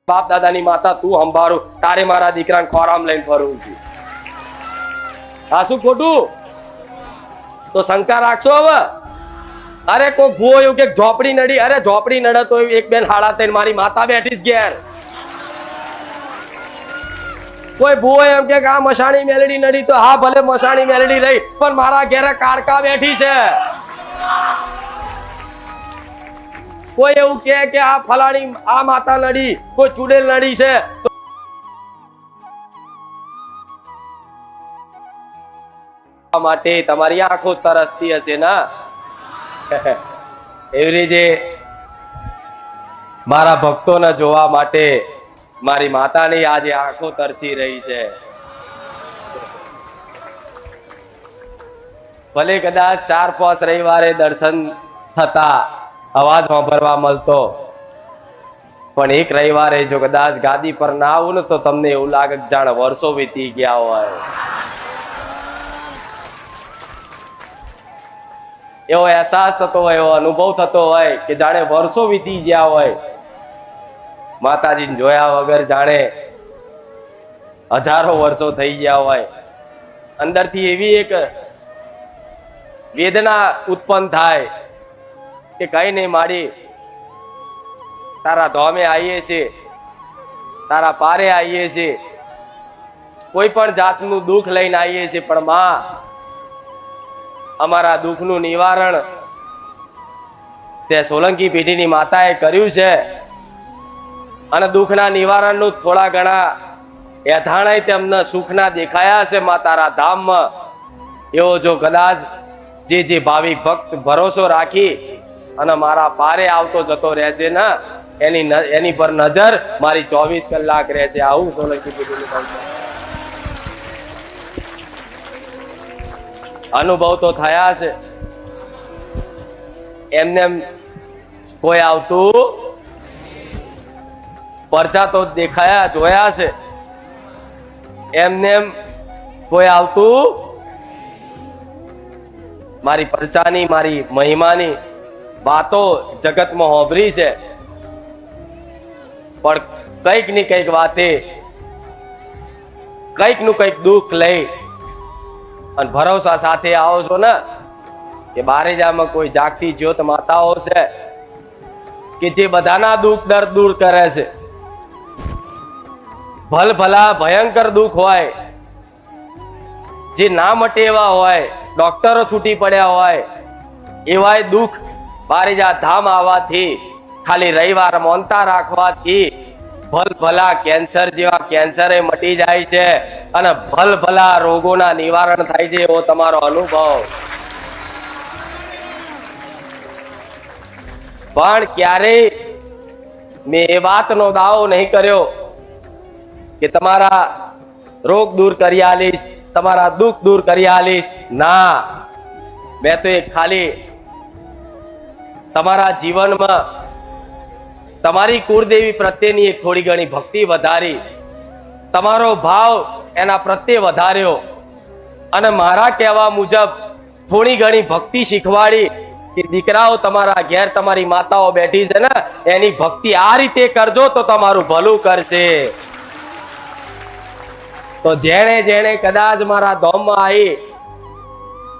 બાપ દાદાની માતા તું સંભાળું, તારે મારા દીકરાને ખોરામ લઈને ફરવું છે. આ શું ખોટું? તો શંકા રાખશો હવે? અરે કોઈ ભૂવો એવું કે ઝોપડી નડી, અરે ઝોપડી નડે તો એક બેન હાડા થઈને મારી માતા બેઠી જ ઘેર. કોઈ ભૂવો એમ કે આ મસાણી મેલડી નડી તો હા ભલે મસાણી મેલડી રહી, પણ મારા ઘેરે કાળકા બેઠી છે. કોઈ એવું કે આ ફલાણી આ માતા નડી, કોઈ ચુડેલ નડી છે માટે તમારી આંખો તરસતી હશે ને. એવી રીતે મારા ભક્તોને જોવા માટે મારી માતાની આજે આંખો તરસી રહી છે. ભલે કદાચ 4-5 રવિવારે દર્શન થતા, અવાજ સાંભળવા મળતો, પણ એક રવિવારે જો કદાચ ગાદી પર ના આવું ને તો તમને એવું લાગે કે જાણે વર્ષો વીતી ગયા હોય. એવો અહેસાસ થતો હોય, એવો અનુભવ થતો હોય કે જાણે વર્ષો વીતી ગયા હોય. માતાજીને જોયા વગર જાણે હજારો વર્ષો થઈ ગયા હોય. અંદરથી એવી એક વેદના ઉત્પન્ન થાય કે કઈ નહીં મારી, તારા ધોમે આવીએ છીએ, તારા પારે આવીએ છીએ, કોઈ પણ જાતનું દુઃખ લઈને આવીએ છીએ, પણ માં અમારા દુઃખનું નિવારણ તે સોલંકી પેઢીની માતાએ કર્યું છે. અને દુઃખના નિવારણનું થોડા ઘણા એધાણાય તેમને સુખના દેખાયા છે મા તારા ધામમાં. એવો જો કદાચ જે ભાવિક ભક્ત ભરોસો રાખી અને મારા પારે આવતો જતો રહેશે ને, એની પર નજર મારી 24 કલાક રહેશે. આવું સોલંકી પેઢીનું અનુભવ તો થયા છે. એમને કોઈ આવતું પરચા તો દેખાયા જોયા છે, એમને કોઈ આવતું મારી પરચાની મારી મહિમાની વાતો જગતમાં હોભરી છે. પણ કઈક ની કઈક વાતે કઈક નું કઈક દુઃખ લઈ અને ભરોસા સાથે આવો છો ને કે બારેજામાં કોઈ જાગતી જ્યોત માતાઓ છે કે જે બધાના દુઃખ દર્દ દૂર કરે છે. ભલભલા ભયંકર દુઃખ હોય, જે ના મટે એવા હોય, ડોક્ટરો છૂટી પડ્યા હોય, એવા દુઃખ બારેજા ધામ આવવાથી, ખાલી રવિવાર મોનતા રાખવાથી ભલભલા કેન્સર જેવા કેન્સરે મટી જાય છે અને ભલભલા રોગોના નિવારણ થાય છે. એવો તમારો અનુભવ. પણ ક્યારેય મેં એ વાતનો દાવો નહીં કર્યો કે તમારા રોગ દૂર કરી આલીશ, તમારા દુઃખ દૂર કરી આલીશ. ના, મેં તો એક ખાલી તમારા જીવનમાં તમારી કુળદેવી પ્રત્યેની એક થોડી ઘણી ભક્તિ વધારી, તમારો ભાવ એના પ્રત્યે વધાર્યો અને મારા કહેવા મુજબ થોડી ઘણી ભક્તિ શીખવાડી કે દીકરાઓ તમારા ઘેર તમારી માતાઓ બેઠી છે ને, એની ભક્તિ આ રીતે કરજો તો તમારું ભલું કરશે. તો જેણે જેણે કદાચ મારા ધોમમાં આવી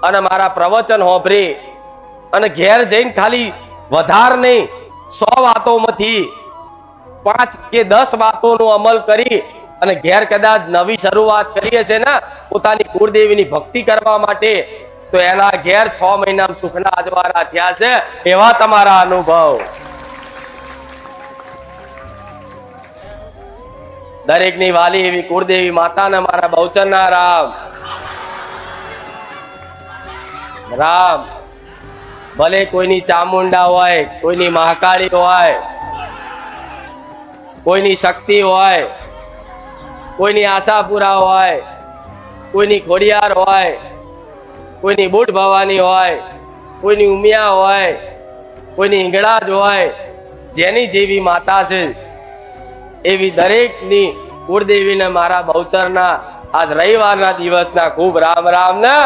અને મારા પ્રવચન હોભરી અને ઘેર જઈને ખાલી વધાર નહીં 100 વાતોમાંથી 5 કે 10 વાતોનો અમલ કરી અને ઘેર કદાચ નવી શરૂઆત કરીએ છે ને પોતાની કુળદેવીની ભક્તિ કરવા માટે, તો એના ઘેર 6 મહિનામાં સુખના અજવાળા થયા છે. એવા તમારા અનુભવ. દરેકની વાલી એવી કુળદેવી માતાને મારા બહુચરના રામ રામ. ભલે કોઈની ચામુંડા હોય, કોઈની મહાકાળી હોય, કોઈની શક્તિ હોય, કોઈની આશાપુરા હોય, કોઈની ખોડિયાર હોય, કોઈની બુટ ભવાની હોય, કોઈની ઉમિયા હોય, કોઈની ઈંગળાજ હોય, જેની જેવી માતા છે એવી દરેકની કુળદેવીને મારા બહુચરના આજ રવિવારના દિવસના ખૂબ રામ રામ ને.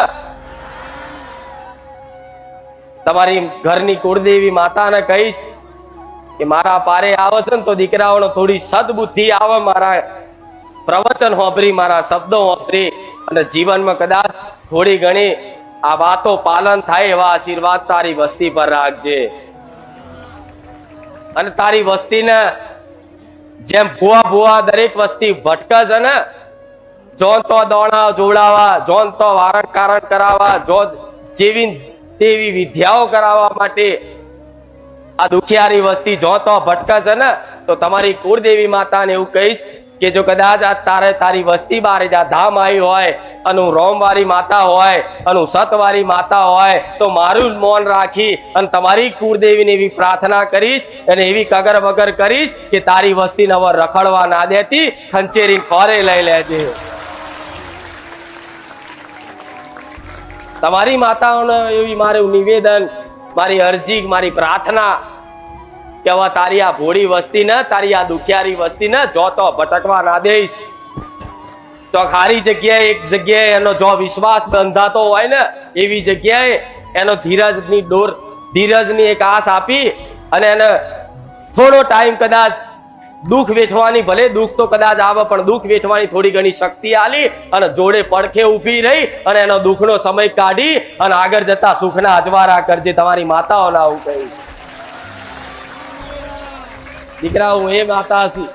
તમારી ઘરની કુળદેવી માતાને કહીશ કે મારા પારે આવે છે ને તો દીકરાઓને થોડી સદબુદ્ધિ આવે, મારા પ્રવચન હોંભરી, મારા શબ્દો હોંભરી અને જીવનમાં કદાચ થોડી ઘણી આ વાતો પાલન થાય એવા આશીર્વાદ તારી વસ્તી પર રાખજે. અને તારી વસ્તીને જેમ ભૂવા દરેક વસ્તી ભટકે છે ને, જોન તો દોણા જોડાવા, જોન તો વારણ કારણ કરાવવા, જો જેવી તેવી વિદ્યાઓ કરાવવા માટે આ દુખિયારી વસ્તી જો તો ભટકે છે ને, તો તમારી કુળદેવી માતાને એવું કહીશ કે જો કદાચ આ તારી વસ્તી બારે જા ધામ આવી હોય, અને રોમવારી માતા હોય, અને સતવારી માતા હોય, તો મારું મૌન રાખી અને તમારી કુળદેવીને એવી પ્રાર્થના કરીશ અને એવી કગર વગર કરીશ કે તારી વસ્તીને હવે રખડવા ના દેતી, ખંચેરી ખોરે લઈ લેજે. તમારી માતાઓને એવી મારું નિવેદન, મારી અરજી, મારી પ્રાર્થના કે હવે તારી આ ભોળી વસ્તી ને, તારી આ દુખિયારી વસ્તી ને જો તો ભટકવા ના દઈશ. ચોખારી જગ્યાએ એક જગ્યાએ એનો જો વિશ્વાસ બંધાતો હોય ને, એવી જગ્યાએ એનો ધીરજની એક આસ આપી અને એને થોડો ટાઈમ કદાચ દુઃખ વેઠવાની, ભલે દુઃખ તો કદાચ આવે પણ દુઃખ વેઠવાની થોડી ઘણી શક્તિ આલી અને જોડે પડખે ઊભી રહી અને એનો દુઃખનો સમય કાઢી અને આગળ જતા સુખના અજવાળા કરજે. તમારી માતાઓના આવું કહી દીકરા, હું એ માતા છું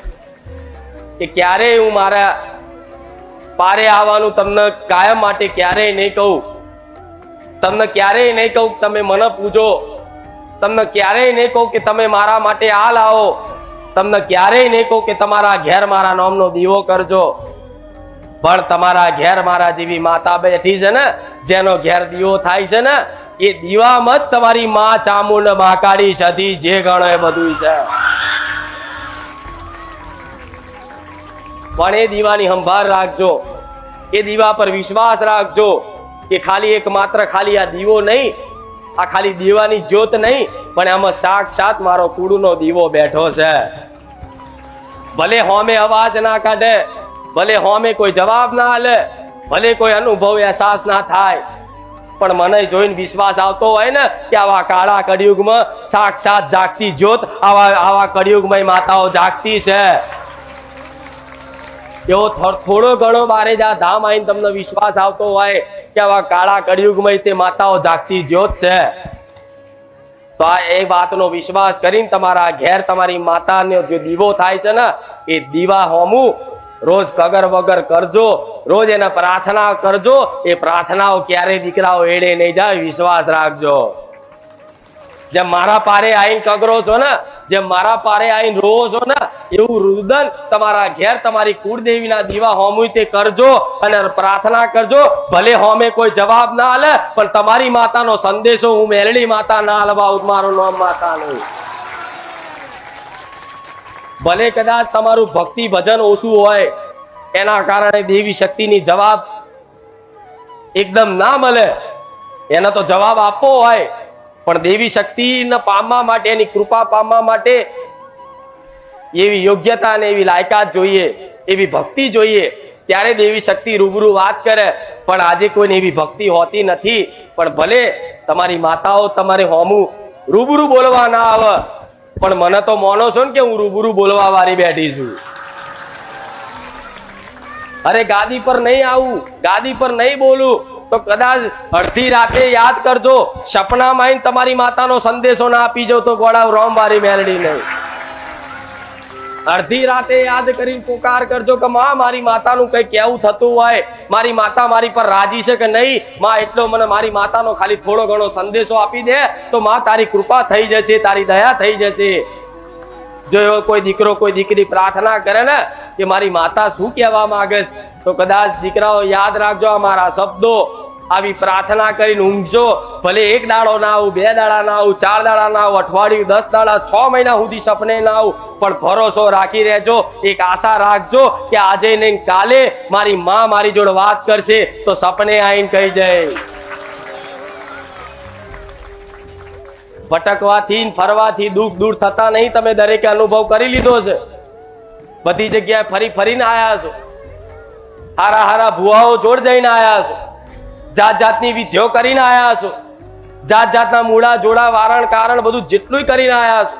કે ક્યારેય હું મારા પારે આવવાનું તમને કાયમ માટે ક્યારેય નહીં કહું. તમને ક્યારેય નહીં કહું તમે મને પૂજો, તમને ક્યારેય નહીં કહું કે તમે મારા માટે આ લાવો, તમને ક્યારેય નહીં કહું કે તમારા ઘેર મારા નામનો દીવો કરજો. પણ તમારા ઘેર મારા જેવી માતા બેઠી છે ને, જેનો ઘેર દીવો થાય છે ને, એ દીવામાં જ તમારી માં ચામુંડ મહાકાળી સધી જે ગણો એ બધું છે. પણ એ દીવાની સંભાળ રાખજો, એ દીવા પર વિશ્વાસ રાખજો કે ખાલી એક માત્ર ખાલી આ દીવો નહીં, આ ખાલી દીવાની જ્યોત નહીં, પણ આમાં સાક્ષાત મારો કુળનો દીવો બેઠો છે. ભલે હોમે અવાજ ના કાઢે, ભલે હોમે કોઈ જવાબ ના આલે, ભલે કોઈ અનુભવ અહેસાસ ના થાય, પણ મને જોઈને વિશ્વાસ આવતો હોય ને કે આવા કાળા કળિયુગમાં સાક્ષાત જાગતી જ્યોત આવા કળિયુગમાં માતાઓ જાગતી છે. એવો થોડો ઘણો બારે જા ધામ આવીને તમને વિશ્વાસ આવતો હોય કે આવા કાળા કળિયુગમાં તે માતાઓ જાગતી જ્યોત છે, તો આ એ વાતનો વિશ્વાસ કરીને તમારા ઘેર તમારી માતાનો જે દીવો થાય છે ને, એ દીવા હોમું રોજ કગર વગર કરજો, રોજ એને પ્રાર્થના કરજો. એ પ્રાર્થનાઓ ક્યારેય દીકરાઓ એડે નહીં જાય, વિશ્વાસ રાખજો. જેમ મારા પારે આવીને કગરો છો ને, જેમ મારા પારે આવીને રોવો છો ને, એવું રુદન તમારા ઘેર તમારી કુળદેવીના દીવા હોમું તે કરજો અને પ્રાર્થના કરજો. ભલે હોમે કોઈ જવાબ ના આલે, પણ તમારી માતાનો સંદેશો હું મેલડી માતા ના આલવા, મારું નામ માતાનું. ભલે કદાચ તમારું ભક્તિ ભજન ઓછું હોય, એના કારણે દેવી શક્તિની જવાબ એકદમ ના મળે, એનો તો જવાબ આપવો હોય, પણ દેવી શક્તિને પામવા માટે, એની કૃપા પામવા માટે એવી યોગ્યતા અને એવી લાયકાત જોઈએ, એવી ભક્તિ જોઈએ, ત્યારે દેવી શક્તિ રૂબરૂ વાત કરે. પણ આજે કોઈને એવી ભક્તિ હોતી નથી. પણ ભલે તમારી માતાઓ તમારે હોમું રૂબરૂ બોલવા ના આવે, પણ મને તો માનો છો ને કે હું રૂબરૂ બોલવા વાળી બેઠી છું. અરે ગાદી પર નહીં આવું, ગાદી પર નહીં બોલું, તો કદાચ અડધી રાતે યાદ કરજો, સપનામાં આવીને તમારી માતાનો સંદેશો ના આપી જાવ તો ગોળાવ રોમવારી મેલડી નહીં. અડધી રાતે યાદ કરીને પોકાર કરજો કે માં મારી માતાનું કઈ કેવું થતું હોય, મારી માતા મારી પર રાજી છે કે નહીં, માં એટલો મને મારી માતાનો ખાલી થોડો ઘણો સંદેશો આપી દે તો માં તારી કૃપા થઈ જશે, તારી દયા થઈ જશે. જો એવો કોઈ દીકરો કોઈ દીકરી પ્રાર્થના કરે ને કે મારી માતા શું કહેવા માંગે છે, તો કદાચ દીકરાઓ યાદ રાખજો અમારા શબ્દો, આવી પ્રાર્થના કરીને ઊંઘજો. ભલે એક દાડો ના આવું, બે દાડા ના આવું, 4 દાડા ના આવું, અઠવાડિયું, 10 દાડા, 6 મહિના સુધી સપને ના આવું, પણ ભરોસો રાખી રહેજો, એક આશા રાખજો કે આજે નહીં કાલે મારી માં મારી જોડે વાત કરશે તો સપને આવીને કહી જાય. ભટકવાથી ફરવાથી દુઃખ દૂર થતા નહીં, તમે દરેકે અનુભવ કરી લીધો છે. બધી જગ્યાએ ફરી ફરીને આયા છો, હારા હારા ભુવાઓ જોડ જઈને આયા છો, જાત જાતની વિધિઓ કરીને આયા છો, જાત જાતના મૂળા જોડા વારણ કારણ બધું જેટલું કરીને આયા છો,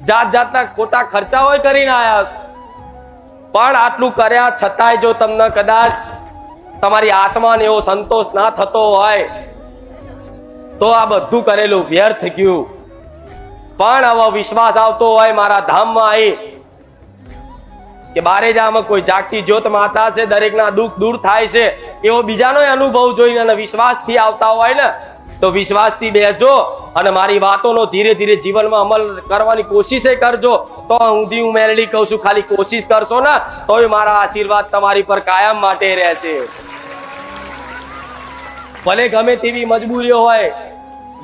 જાત જાતના ખોટા ખર્ચાઓ કરીને આવ્યા છો, પણ આટલું કર્યા છતાંય જો તમને કદાચ તમારી આત્માને એવો સંતોષ ના થતો હોય તો આ બધું કરેલું વ્યર્થ ગયું. પણ હવે વિશ્વાસ આવતો હોય મારા ધામમાં આવી કે બારેજામાં કોઈ જાગતી જ્યોત માતા છે, દરેકના દુઃખ દૂર થાય છે, એવો બીજાનો અનુભવ જોઈને અને વિશ્વાસથી આવતા હોય ને તો વિશ્વાસથી બેસજો અને મારી વાતોનો ધીરે ધીરે જીવનમાં અમલ કરવાની કોશિશ કરજો. તો હું મેલડી કહું છું, ખાલી કોશિશ કરશો ને તોય મારા આશીર્વાદ તમારી પર કાયમ માટે રહેશે. ભલે ગમે તેવી મજબૂરીઓ હોય,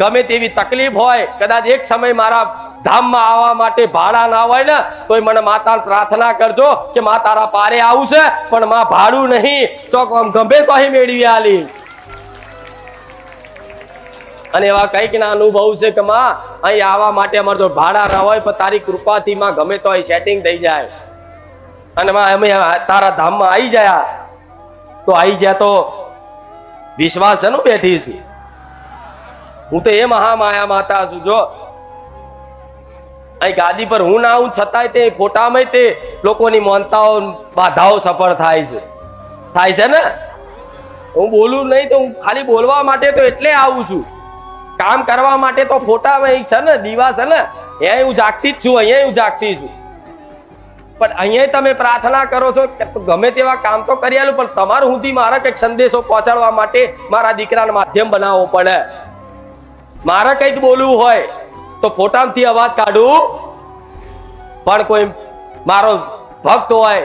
ગમે તેવી તકલીફ હોય, કદાચ એક સમય મારા ધામમાં આવવા માટે ભાડા ના હોય ને તોય મને માતા પ્રાર્થના કરજો કે મા તારા પારે આવું છે પણ માં ભાડું નહીં, ચોક ગમે તો અહીં મેળવી આલી. અને એવા કઈક ના અનુભવ છે કે માં અહીં આવવા માટે અમારે જો ભાડા ના હોય પણ તારી કૃપાથી માં ગમે તો અહીં સેટિંગ થઈ જાય અને માં અમે તારા ધામમાં આવી જાય તો આવી જાય તો વિશ્વાસ છે બેઠી છું. હું તો એ મહામાયા માતા છું. જો અહીં ગાદી પર હું ના આવું છતાંય તે ફોટામાં તે લોકોની માનતાઓ બાધાઓ સફળ થાય છે ને. હું બોલું નહીં તો હું ખાલી બોલવા માટે તો એટલે આવું છું, કામ કરવા માટે તો ફોટામાં છે ને, દીવા છે ને, અહીંયા હું જાગતી જ છું, અહીંયા હું જાગતી છું. પણ અહીંયા તમે પ્રાર્થના કરો છો ગમે તેવા કામ તો કરી આલું, પણ તમારું સુધી મારા કંઈક સંદેશો પહોંચાડવા માટે મારા દીકરાને માધ્યમ બનાવવો પડે. મારે કંઈક બોલવું હોય તો ફોટામાંથી અવાજ કાઢું, પણ કોઈ મારો ભક્ત હોય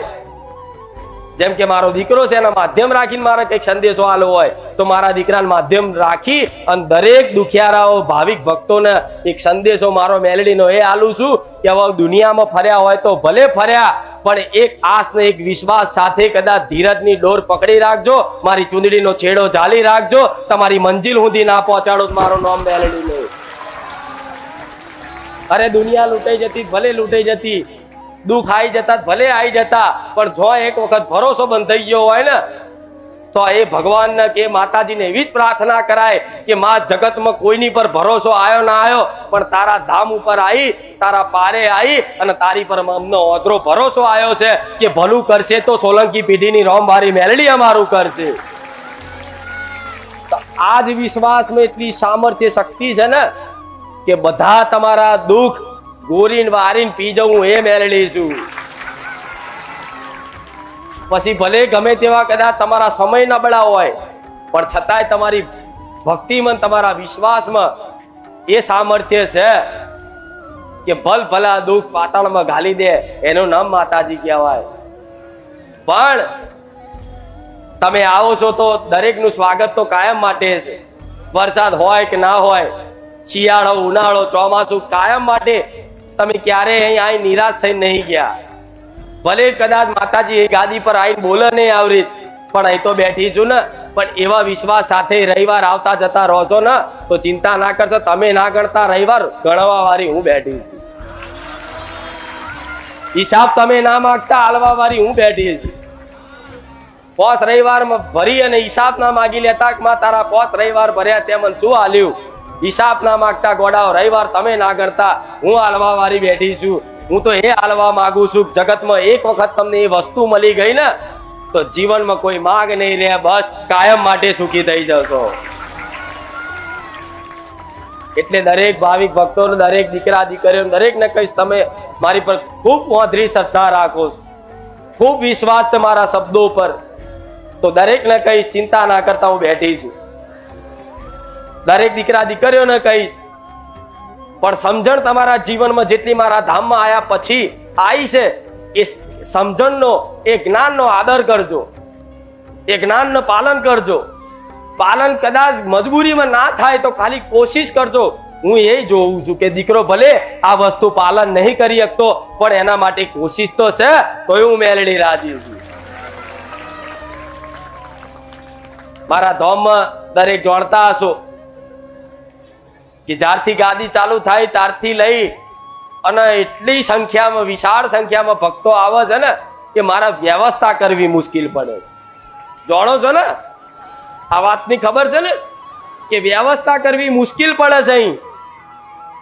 જેમ કે મારો દીકરો છે એના માધ્યમ રાખીને મારે કંઈક સંદેશો આલો હોય તો મારા દીકરાને માધ્યમ રાખી અને દરેક દુખિયારાઓ ભાવિક ભક્તોને એક સંદેશો મારો મેલડીનો એ આલું છું કે હવે દુનિયામાં ફર્યા હોય તો ભલે ફર્યા પણ એક આસ ને એક વિશ્વાસ સાથે કદાચ ધીરજની ડોર પકડી રાખજો, મારી ચૂંદડીનો છેડો ઝાલી રાખજો, તમારી મંજિલ સુધી ના પહોંચાડો મારું નામ મેલડી નહીં. અરે દુનિયા લૂંટાઈ જતી ભલે લૂંટાઈ જતી, દુઃખ આવી જતા ભલે આવી જતા, પણ જો એક વખત ભરોસો બંધ થઈ ગયો હોય ને તો એ ભગવાનને કે માતાજીને એવી જ પ્રાર્થના કરાય કે માં જગતમાં કોઈની પર ભરોસો આવ્યો ના આવ્યો પણ તારા ધામ ઉપર આવી, તારા પારે આવી અને તારી પર અમને ઓતરો ભરોસો આવ્યો છે કે ભલું કરશે તો સોલંકી પેઢીની રોમબારી મેલડી અમારું કરશે. તો આ જ વિશ્વાસમાં એટલી સામર્થ્ય શક્તિ છે ને કે બધા તમારા દુઃખ ગોરીન વારીન પી જવું એ મેળવી છું. પછી ભલે ગમે તેવા કદાચ તમારા સમય નબળા હોય પણ છતાંય તમારી ભક્તિમાં તમારા વિશ્વાસમાં એ સામર્થ્ય છે કે ભલ ભલા દુઃખ પાતાળમાં ઘાલી દે એનું નામ માતાજી કહેવાય. પણ તમે આવો છો તો દરેકનું સ્વાગત તો કાયમ માટે છે. વરસાદ હોય કે ના હોય, શિયાળો ઉનાળો ચોમાસું, કાયમ માટે તમે ક્યારેય અહીં નિરાશ થઈને નહીં ગયા. ભલે કદાચ માતાજી એ ગાદી પર આવીને બોલે નહીં આવરી પણ અહીં તો બેઠી છું ને, પણ એવા વિશ્વાસ સાથે રવિવાર આવતા જતા રહો છો ને તો ચિંતા ના કરતો. તમે ના ગણતા રવિવાર ગણવા વાળી હું બેઠી છું, હિસાબ તમે ના માંગતા આલવા વાળી હું બેઠી છું. 5 રવિવારમાં ભરી અને હિસાબ ના માગી લેતા માં તારા 5 રવિવાર ભર્યા તે મને શું આલ્યું, હિસાબ ના માંગતા ગોડાઓ રવિવાર તમે ના ગણતા હું હાલવા વાળી બેઠી છું. હું તો એ હાલવા માંગુ છું જગતમાં એક વખત તમને એ વસ્તુ મળી ગઈ ને તો જીવનમાં કોઈ માંગ નહીં રહે, બસ કાયમ માટે સુખી થઈ જશો. એટલે દરેક ભાવિક ભક્તોને, દરેક દીકરા દીકરીઓ દરેકને કહીશ તમે મારી પર ખૂબ મોધરી શ્રદ્ધા રાખો છો, ખૂબ વિશ્વાસ છે મારા શબ્દો પર, તો દરેકને કહીશ ચિંતા ના કરતા હું બેઠી છું. દરેક દીકરા દીકરીઓને કહીશ પણ સમજણ તમારા જીવનમાં જેટલી મારા ધામમાં આવ્યા પછી આવી છે એ સમજણનો એ જ્ઞાનનો આદર કરજો, એ જ્ઞાનનું પાલન કરજો. પાલન કદાચ મજબૂરીમાં ના થાય તો ખાલી કોશિશ કરજો. હું એ જોઉં છું કે દીકરો ભલે આ વસ્તુ પાલન નહીં કરી શકતો પણ એના માટે કોશિશ તો છે, તો હું મેલડી રાજી છું. મારા ધામમાં દરેક જોડતા હશો કે જ્યારથી ગાદી ચાલુ થાય ત્યારથી લઈ અને એટલી સંખ્યામાં, વિશાળ સંખ્યામાં ભક્તો આવે છે ને કે મારા વ્યવસ્થા કરવી મુશ્કેલ પડે. જાણો છો ને આ વાતની ખબર છે ને કે વ્યવસ્થા કરવી મુશ્કેલ પડે છે અહીં.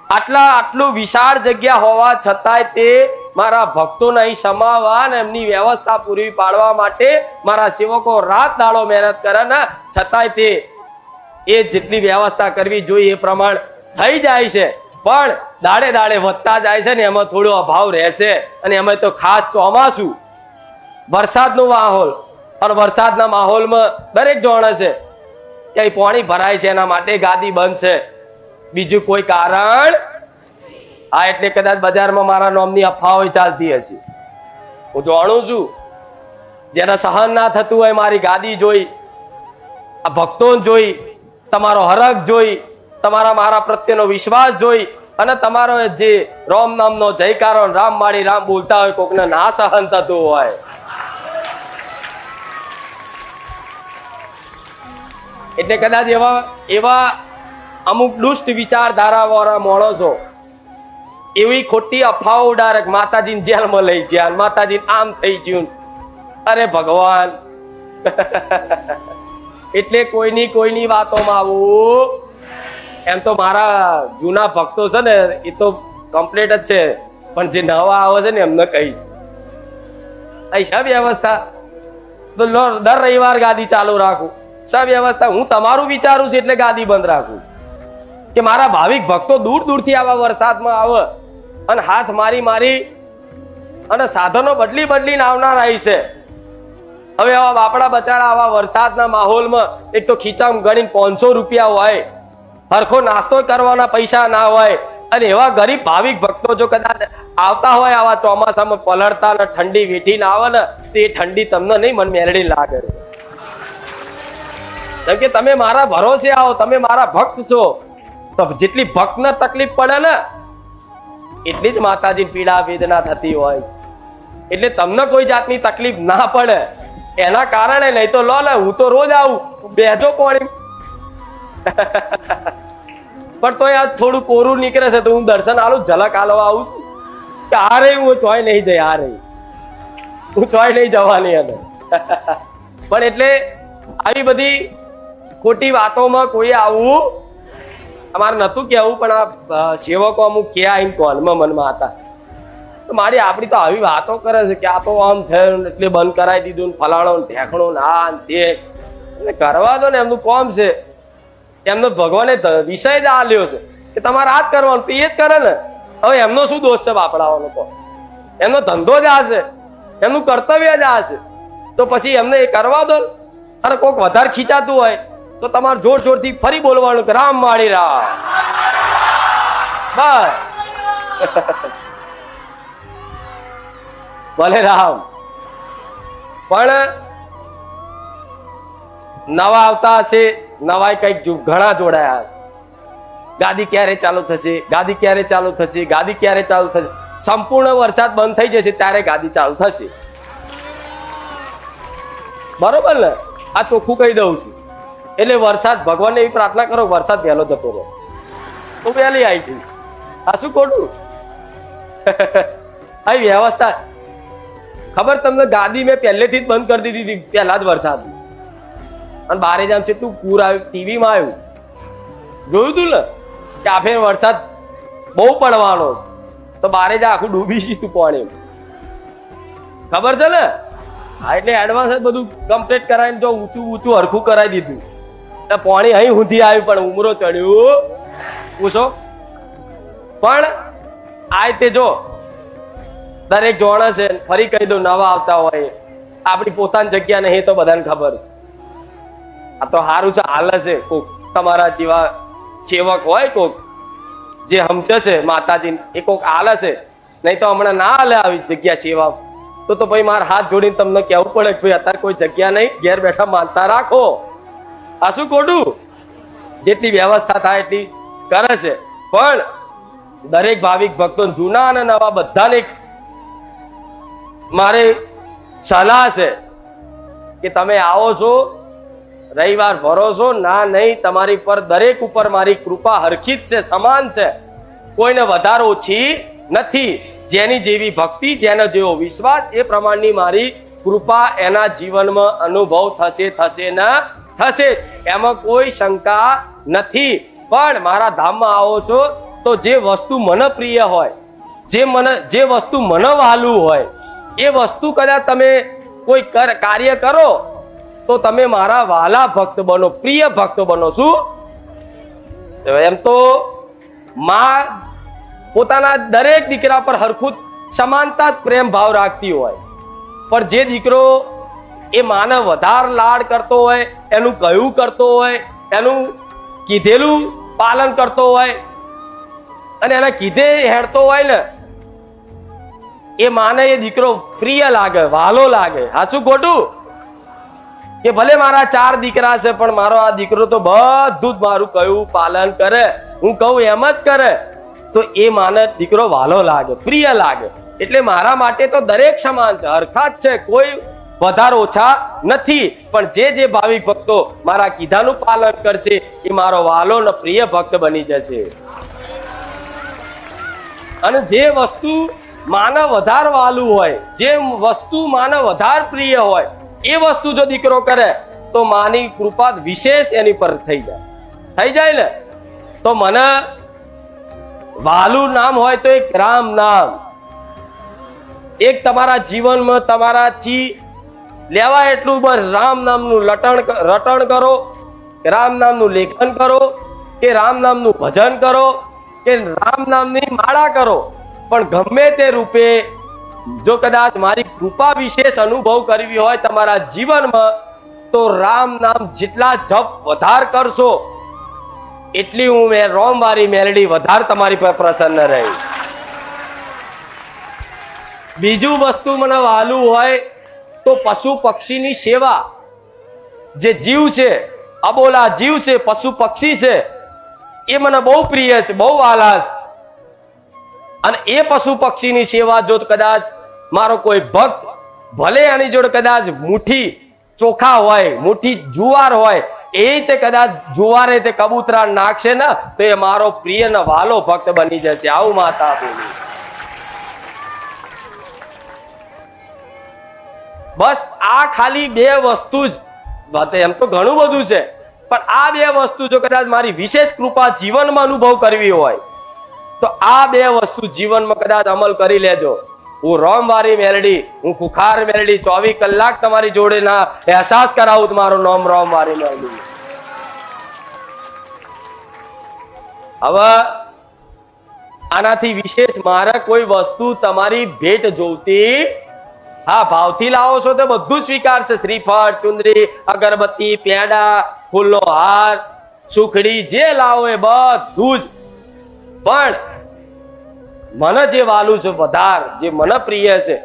આટલું વિશાળ જગ્યા હોવા છતાંય તે મારા ભક્તોને અહીં સમાવવા અને એમની વ્યવસ્થા પૂરી પાડવા માટે મારા સેવકો રાત દાડો મહેનત કરે ને છતાંય તે એ જેટલી વ્યવસ્થા કરવી જોઈએ એ પ્રમાણ થઈ જાય છે, પણ દાડે દાડે વધતા જાય છે ને એમાં થોડો અભાવ રહેશે. અને એમાં તો ખાસ ચોમાસું, વરસાદનો માહોલ, અને વરસાદના માહોલમાં દરેક જાણે છે કે અહીં પાણી ભરાય છે, એના માટે ગાદી બંધ છે, બીજું કોઈ કારણ. હા, એટલે કદાચ બજારમાં મારા નામની અફવાઓ ચાલતી હશે. હું જાણું છું, જેને સહન ના થતું હોય મારી ગાદી જોઈ, આ ભક્તો જોઈ, તમારો હરખ જોઈ, તમારા મારા પ્રત્યેનો વિશ્વાસ જોઈ, અને તમારો જે રામ નામનો જયકારો રામ માળી રામ બોલતા હોય કોકને ના સહન થતું હોય, એટલે કદાચ એવા અમુક દુષ્ટ વિચારધારા વાળા માણસો એવી ખોટી અફવાઓ ઉડાડે, માતાજીને જેલમાં લઈ ગયા, માતાજીને આમ થઈ ગયું. અરે ભગવાન, એટલે કોઈની વાતોમાં આવું. એમ તો મારા જૂના ભક્તો છે ને એ તો કમ્પ્લીટ જ છે, પણ જે નવા આવે છે ને એમને કહીશ અહીં સબ વ્યવસ્થા તો દર રવિવાર ગાદી ચાલુ રાખું. સબ વ્યવસ્થા હું તમારું વિચારું છું એટલે ગાદી બંધ રાખું કે મારા ભાવિક ભક્તો દૂર દૂરથી આવા વરસાદમાં આવે અને હાથ મારી અને સાધનો બદલીને આવનાર આવી છે. હવે આવા બાપડા બચારા આવા વરસાદના માહોલમાં એક તો ખીચામ ગણીને 500 રૂપિયા હોય, હરખો નાસ્તો કરવાના પૈસા ના હોય, અને એવા ગરીબ ભાવિક ભક્તો જો કદાચ આવતા હોય આવા ચોમાસામાં પલળતા ને ઠંડી વેઠીને આવે ને તો એ ઠંડી તમને નહીં મન મેરડી લાગે. કેમ કે તમે મારા ભરોસે આવો, તમે મારા ભક્ત છો, તો જેટલી ભક્તને તકલીફ પડે ને એટલી જ માતાજી પીડા વેદના થતી હોય છે. એટલે તમને કોઈ જાતની તકલીફ ના પડે એના કારણે, નહીં તો લો ને હું તો રોજ આવું, બેજો પાણી પણ તો યાર થોડું કોરું નીકળે છે તો હું દર્શન આલું, ઝલક આલવા આવું છું કે આ રહી હું ચોય નહીં જઈ, આ રહી હું ચોય નહીં જવાની અંદર. પણ એટલે આવી બધી ખોટી વાતોમાં કોઈ આવવું અમારે નતું કહેવું, પણ આ સેવકો અમુક ક્યાં આવીને કોલમાં મનમાં હતા તો મારી આપણી તો આવી વાતો કરે છે કે આ તો આમ થયું એટલે બંધ કરાવી દીધું ને ફલાણો ને ઢેકણો ને આ તે. એટલે કરવા દો ને, એમનું કોમ છે, એમનો ભગવાને વિષય જ આ લ્યો છે કે તમારે આ જ કરવાનું, તો એ જ કરે ને. હવે એમનો શું દોષ છે બાપડાવાનો? તો એમનો ધંધો જ આ છે, એમનું કર્તવ્ય જ આ છે, તો પછી એમને એ કરવા દો. અને કોઈક વધારે ખીચાતું હોય તો તમારે જોર જોરથી ફરી બોલવાનું કે રામ માળી રામ, બસ ભલે રામ. પણ નવા આવતા હશે, નવાય કઈક ઘણા જોડાયા. ગાદી ક્યારે ચાલુ થશે, ગાદી ક્યારે ચાલુ થશે, ગાદી ક્યારે ચાલુ થશે? સંપૂર્ણ વરસાદ બંધ થઈ જશે ત્યારે ગાદી ચાલુ થશે. બરોબર ને? આ ચોખ્ખું કહી દઉં છું. એટલે વરસાદ, ભગવાનને એવી પ્રાર્થના કરો વરસાદ વહેલો જતો રહે, હું વહેલી આવી જઈશ. આ શું ખોટું? આ વ્યવસ્થા ખબર તમને? ગાદી મેં પહેલેથી જ બંધ કરી દીધી હતી પહેલા જ વરસાદ, અને બારે જામ છે તું પૂર આવ્યું, ટીવીમાં આવ્યું, જોયું તું ને કે આ ફેર વરસાદ બહુ પડવાનો તો બારે જા આખું ડૂબી જતું પાણી, ખબર છે ને? હા, એટલે એડવાન્સ જ બધું કમ્પ્લીટ કરાવીને જો ઊંચું હરખું કરાવી દીધું. પાણી અહીં સુધી આવ્યું પણ ઉમરો ચડ્યું પૂછો. પણ આ તે જો દરેક જોણે છે. ફરી કહી દઉં, નવા આવતા હોય આપણી પોતાની જગ્યા નહીં તો બધાને ખબર. આ તો સારું છે, હાલે છે. કોક તમારા જેવા સેવક હોય, કોક જે સમજે છે માતાજી, એ કોક હાલે છે. નહીં તો હમણાં ના હાલે આવી જગ્યા સેવા. તો ભાઈ મારા હાથ જોડીને તમને કહેવું પડે કે ભાઈ અત્યારે કોઈ જગ્યા નહીં, ઘેર બેઠા માનતા રાખો. આ શું ખોટું? જેટલી વ્યવસ્થા થાય એટલી કરે છે. પણ દરેક ભાવિક ભક્તો જૂના અને નવા બધાને મારે સલાહ છે કે તમે આવો છો, રવિવાર ભરો છો ના નહીં, તમારી પર દરેક ઉપર મારી કૃપા હરખી જ છે, સમાન છે, કોઈને વધારે ઓછી નથી. જેની જેવી ભક્તિ, જેનો જેવો વિશ્વાસ, એ પ્રમાણની મારી કૃપા એના જીવનમાં અનુભવ થશે ને થશે, એમાં કોઈ શંકા નથી. પણ મારા ધામમાં આવો છો તો જે વસ્તુ મને પ્રિય હોય, જે વસ્તુ મને વહાલું હોય, એ વસ્તુ કદાચ તમે કોઈ કાર્ય કરો તો તમે મારા વાલા ભક્ત બનો, પ્રિય ભક્ત બનો. શું? એમ તો માં પોતાના દરેક દીકરા પર હરખું સમાનતા જ પ્રેમ ભાવ રાખતી હોય, પણ જે દીકરો એ માને વધારે લાડ કરતો હોય, એનું કહ્યું કરતો હોય, એનું કીધેલું પાલન કરતો હોય અને એના કીધે હેડતો હોય ને, એ માને એ દીકરો પ્રિય લાગે, વાલો લાગે. હા શું ખોટું? કે ભલે મારા 4 દીકરા છે પણ મારો આ દીકરો તો બધું જ મારું કહ્યું પાલન કરે, હું કહું એમ જ કરે, તો એ માને દીકરો વાલો લાગે, પ્રિય લાગે. એટલે મારા માટે તો દરેક સમાન છે, હરખા જ છે, કોઈ વધારે ઓછા નથી. પણ જે ભાવિક ભક્તો મારા કીધાનું પાલન કરશે એ મારો વાલો ને પ્રિય ભક્ત બની જશે. અને જે વસ્તુ માને વધારે વાલું હોય, જે વસ્તુ માને વધારે પ્રિય હોય, એ વસ્તુ જો દીકરો કરે તો માની કૃપા વિશેષ એની પર થઈ જાય ને. તો મને વાલું નામ હોય તો એક રામ નામ, એક તમારા જીવનમાં તમારાથી લેવા એટલું બસ રામ નામનું રટણ કરો, રામ નામનું લેખન કરો, કે રામ નામનું ભજન કરો, કે રામ નામની માળા કરો. પણ ગમે તે રૂપે જો કદાચ મારી કૃપા વિશેષ અનુભવ કરવી હોય તમારા જીવનમાં, તો રામ નામ જેટલા જપ વધાર કરશો એટલી હું રોમવારી મેલડી વધારે તમારી પર પ્રસન્ન રહી. બીજું વસ્તુ મને વાલું હોય તો પશુ પક્ષીની સેવા. જે જીવ છે, અબોલા જીવ છે, પશુ પક્ષી છે, એ મને બહુ પ્રિય છે, બહુ વાલા છે. અને એ પશુ પક્ષીની સેવા જો કદાચ મારો કોઈ ભક્ત ભલે એની જોડે કદાચ મુઠ્ઠી ચોખા હોય, મુઠ્ઠી જુવાર હોય, એ તે કદાચ જુવારે તે કબૂતરા નાખશે ને તો એ મારો પ્રિય ને વાલો ભક્ત બની જશે. આવું માતા બોલી. બસ આ ખાલી 2 વસ્તુ જ, એમ તો ઘણું બધું છે, પણ આ 2 વસ્તુ જો કદાચ મારી વિશેષ કૃપા જીવનમાં અનુભવ કરવી હોય તો આ 2 વસ્તુ જીવનમાં કદાચ અમલ કરી લેજો. હું રોમવારી મેલડી, હું ખુખાર મેલડી 24 કલાક તમારી જોડે ના અહેસાસ કરાવું તમારું નામ રોમવારી મેલડી. હવે આનાથી વિશેષ મારે કોઈ વસ્તુ તમારી ભેટ જોતી, હા ભાવથી લાવો છો તો બધું સ્વીકારશે. શ્રીફળ, ચુંદડી, અગરબત્તી, પેડા, ફૂલનો હાર, સુખડી, જે લાવો એ બધું જ. પણ મને જે વાલું છે વધાર, જે મને પ્રિય છે,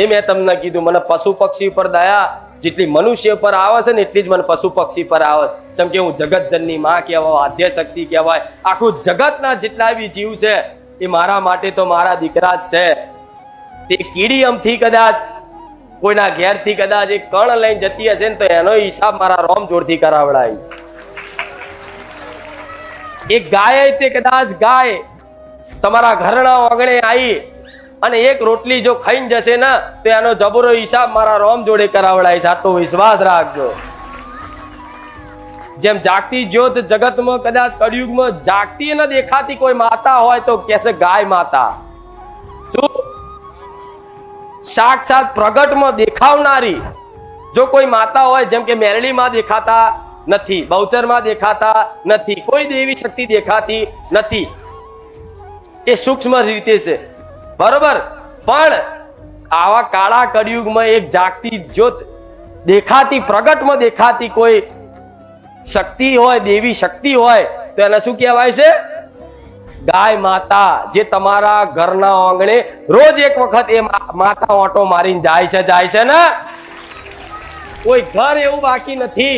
એ મેં તમને કીધું. મને પશુ પક્ષી પર દયા જેટલી મનુષ્ય પર આવે છે ને એટલી જ મને પશુ પક્ષી પર આવે. જેમ કે હું જગતજનની માં કહેવાય, આદ્ય શક્તિ કહેવાય. આખું જગતના જેટલા બી જીવ છે એ મારા માટે તો મારા દીકરા જ છે. તે કીડી અમથી કદાચ કોઈના ઘેરથી કદાચ એક કણ લઈને જતી હશે ને તો એનો હિસાબ મારા રોમ જોડથી કરાવડાય. એક ગાય તે કદાચ ગાય તમારા ઘરના આંગણે આવી અને એક રોટલી જો ખાઈને જશે ને તો એનો જબરો હિસાબ મારા રોમ જોડે કરાવડાય છે. આટલો વિશ્વાસ રાખજો. જેમ જાગતી જ્યોત જગતમાં કદાચ કળિયુગમાં જાગતી ન દેખાતી કોઈ માતા હોય તો કહેશે ગાય માતા. શું? સાક્ષાત પ્રગટમાં દેખાવનારી જો કોઈ માતા હોય, જેમ કે મેરડીમાં દેખાતા નથી, બહુચરમાં દેખાતા નથી, કોઈ દેવી શક્તિ દેખાતી નથી, એ સૂક્ષ્મ રીતે છે, બરોબર. પણ આવા કાળા કળિયુગમાં એક જાગતી જ્યોત દેખાતી, પ્રગટમાં દેખાતી કોઈ શક્તિ હોય, દેવી શક્તિ હોય તો એને શું કહેવાય છે? ગાય માતા. જે તમારા ઘરના આંગણે રોજ એક વખત એ માતા ઓટો મારીને જાય છે ને. કોઈ ઘર એવું બાકી નથી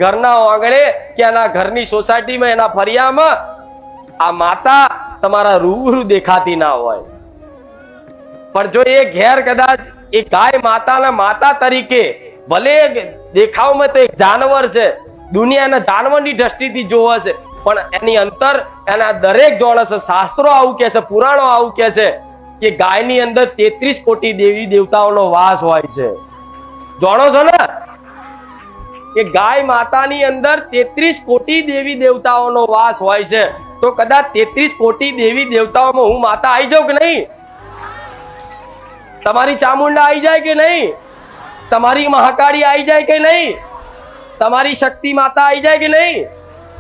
ઘરના આંગણે કે એના ઘરની સોસાયટીમાં, એના ફરિયામાં આ માતા તમારા રૂબરૂ દેખાતી ના હોય. પણ જો એ ઘેર કદાચ એ ગાય માતાના માતા તરીકે, ભલે દેખાવમાં તો એક જાનવર છે, દુનિયાના જાનવરની દ્રષ્ટિથી જોવે છે, પણ એની અંતર એના દરેક જોડે છે. શાસ્ત્રો આવું કહે છે, પુરાણો આવું કહે છે કે ગાયની અંદર 33 કોટી દેવી દેવતાઓનો વાસ હોય છે. જાણો છો ને કે ગાય માતાની અંદર 33 કોટી દેવી દેવતાઓનો વાસ હોય છે. તો કદાચ 33 કોટી દેવી દેવતાઓમાં હું માતા આવી જાઉં કે નહીં? તમારી ચામુંડા આવી જાય કે નહીં? તમારી મહાકાળી આવી જાય કે નહીં? તમારી શક્તિ માતા આવી જાય કે નહીં?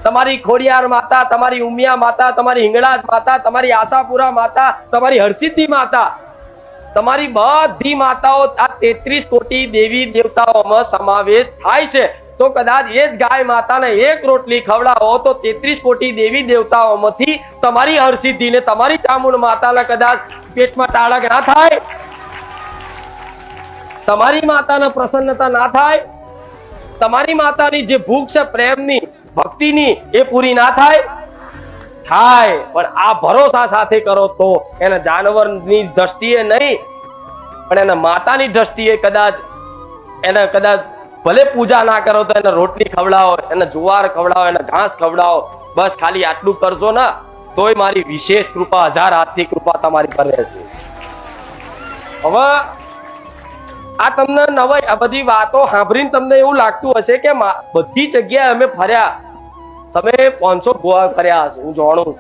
તમારી ખોડિયાર માતા, તમારી ઉમિયા માતા, તમારી હિંગળાજ માતા, તમારી આશાપુરા માતા, તમારી હરસિદ્ધિ માતા, તમારી બધી માતાઓ આ 33 કોટી દેવી દેવતાઓમાં સમાવેશ થાય છે. તો કદાચ એ જ ગાય માતાને એક રોટલી ખવડાવો તો 33 કોટી દેવી દેવતાઓમાંથી તમારી હરસિદ્ધિ ને તમારી ચામુંડ માતાને કદાચ પેટમાં ટાળક ના થાય? તમારી માતાને પ્રસન્નતા ના થાય? તમારી માતાની જે ભૂખ છે પ્રેમની, ભક્તિની, એ પૂરી ના થાય? થાય. પણ આ ભરોસા સાથે કરો તો એને જાનવરની દ્રષ્ટિએ નહીં, પણ એના માતાની દ્રષ્ટિએ કદાચ ભલે પૂજા ના કરો તો એને રોટલી ખવડાવો, એને જુવાર ખવડાવો, એને ઘાસ ખવડાવો, બસ ખાલી આટલું કરશો ને તોય મારી વિશેષ કૃપા, 1000 હાથથી કૃપા તમારી પર રહેશે. હવે આ તમને નવાઈ, આ બધી વાતો સાંભળીને તમને એવું લાગતું હશે કે બધી જગ્યાએ અમે ફર્યા, તમે 500 ગોવા ફર્યા હશો, હું જાણું છું,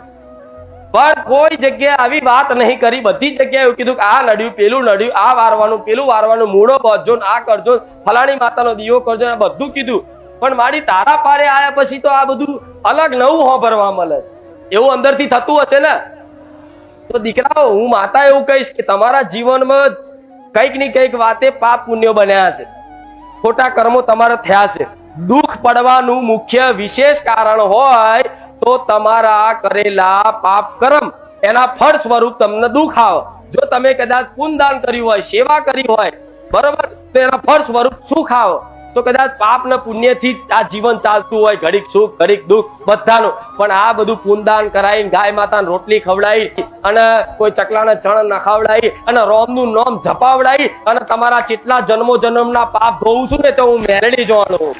પણ કોઈ જગ્યાએ આવી વાત નહીં કરી. બધી જગ્યાએ એવું કીધું કે આ નડ્યું, પેલું નડ્યું, આ વારવાનું, પેલું વારવાનું, મૂળો બાંધજો, આ કરજો, ફલાણી માતાનો દીવો કરજો, આ બધું કીધું. પણ મારી તારા પારે આયા પછી તો આ બધું અલગ નવું સાંભળવા મળે છે. એવું અંદરથી થતું હશે ને? તો દીકરાઓ, હું માતા એવું કહીશ કે તમારા જીવનમાં કંઈક ની કંઈક વાતે પાપ પુણ્ય બન્યા છે, ખોટા કર્મો તમારા થયા છે. દુઃખ પડવાનું મુખ્ય વિશેષ કારણ હોય તો તમારા કરેલા પાપ કર્મ, એના ફળ સ્વરૂપ તમને દુઃખ આવે. જો તમે કદાચ પુણ્યદાન કર્યું હોય, સેવા કરી હોય, બરોબર, તો એના ફળ સ્વરૂપ સુખ આવે. તો કદાચ પાપ ને પુણ્યથી જ આ જીવન ચાલતું હોય, ઘડીક સુખ ઘડીક દુઃખ બધાનું. પણ આ બધું પુણ્યદાન કરાવી, ગાય માતાને રોટલી ખવડાવી, અને કોઈ ચકલાને ચણ નખાવડાવી, અને રોમનું નામ જપાવડાવી, અને તમારા કેટલા જન્મો જન્મના પાપ ધોવું છું ને તો હું મેળવી જવાનું.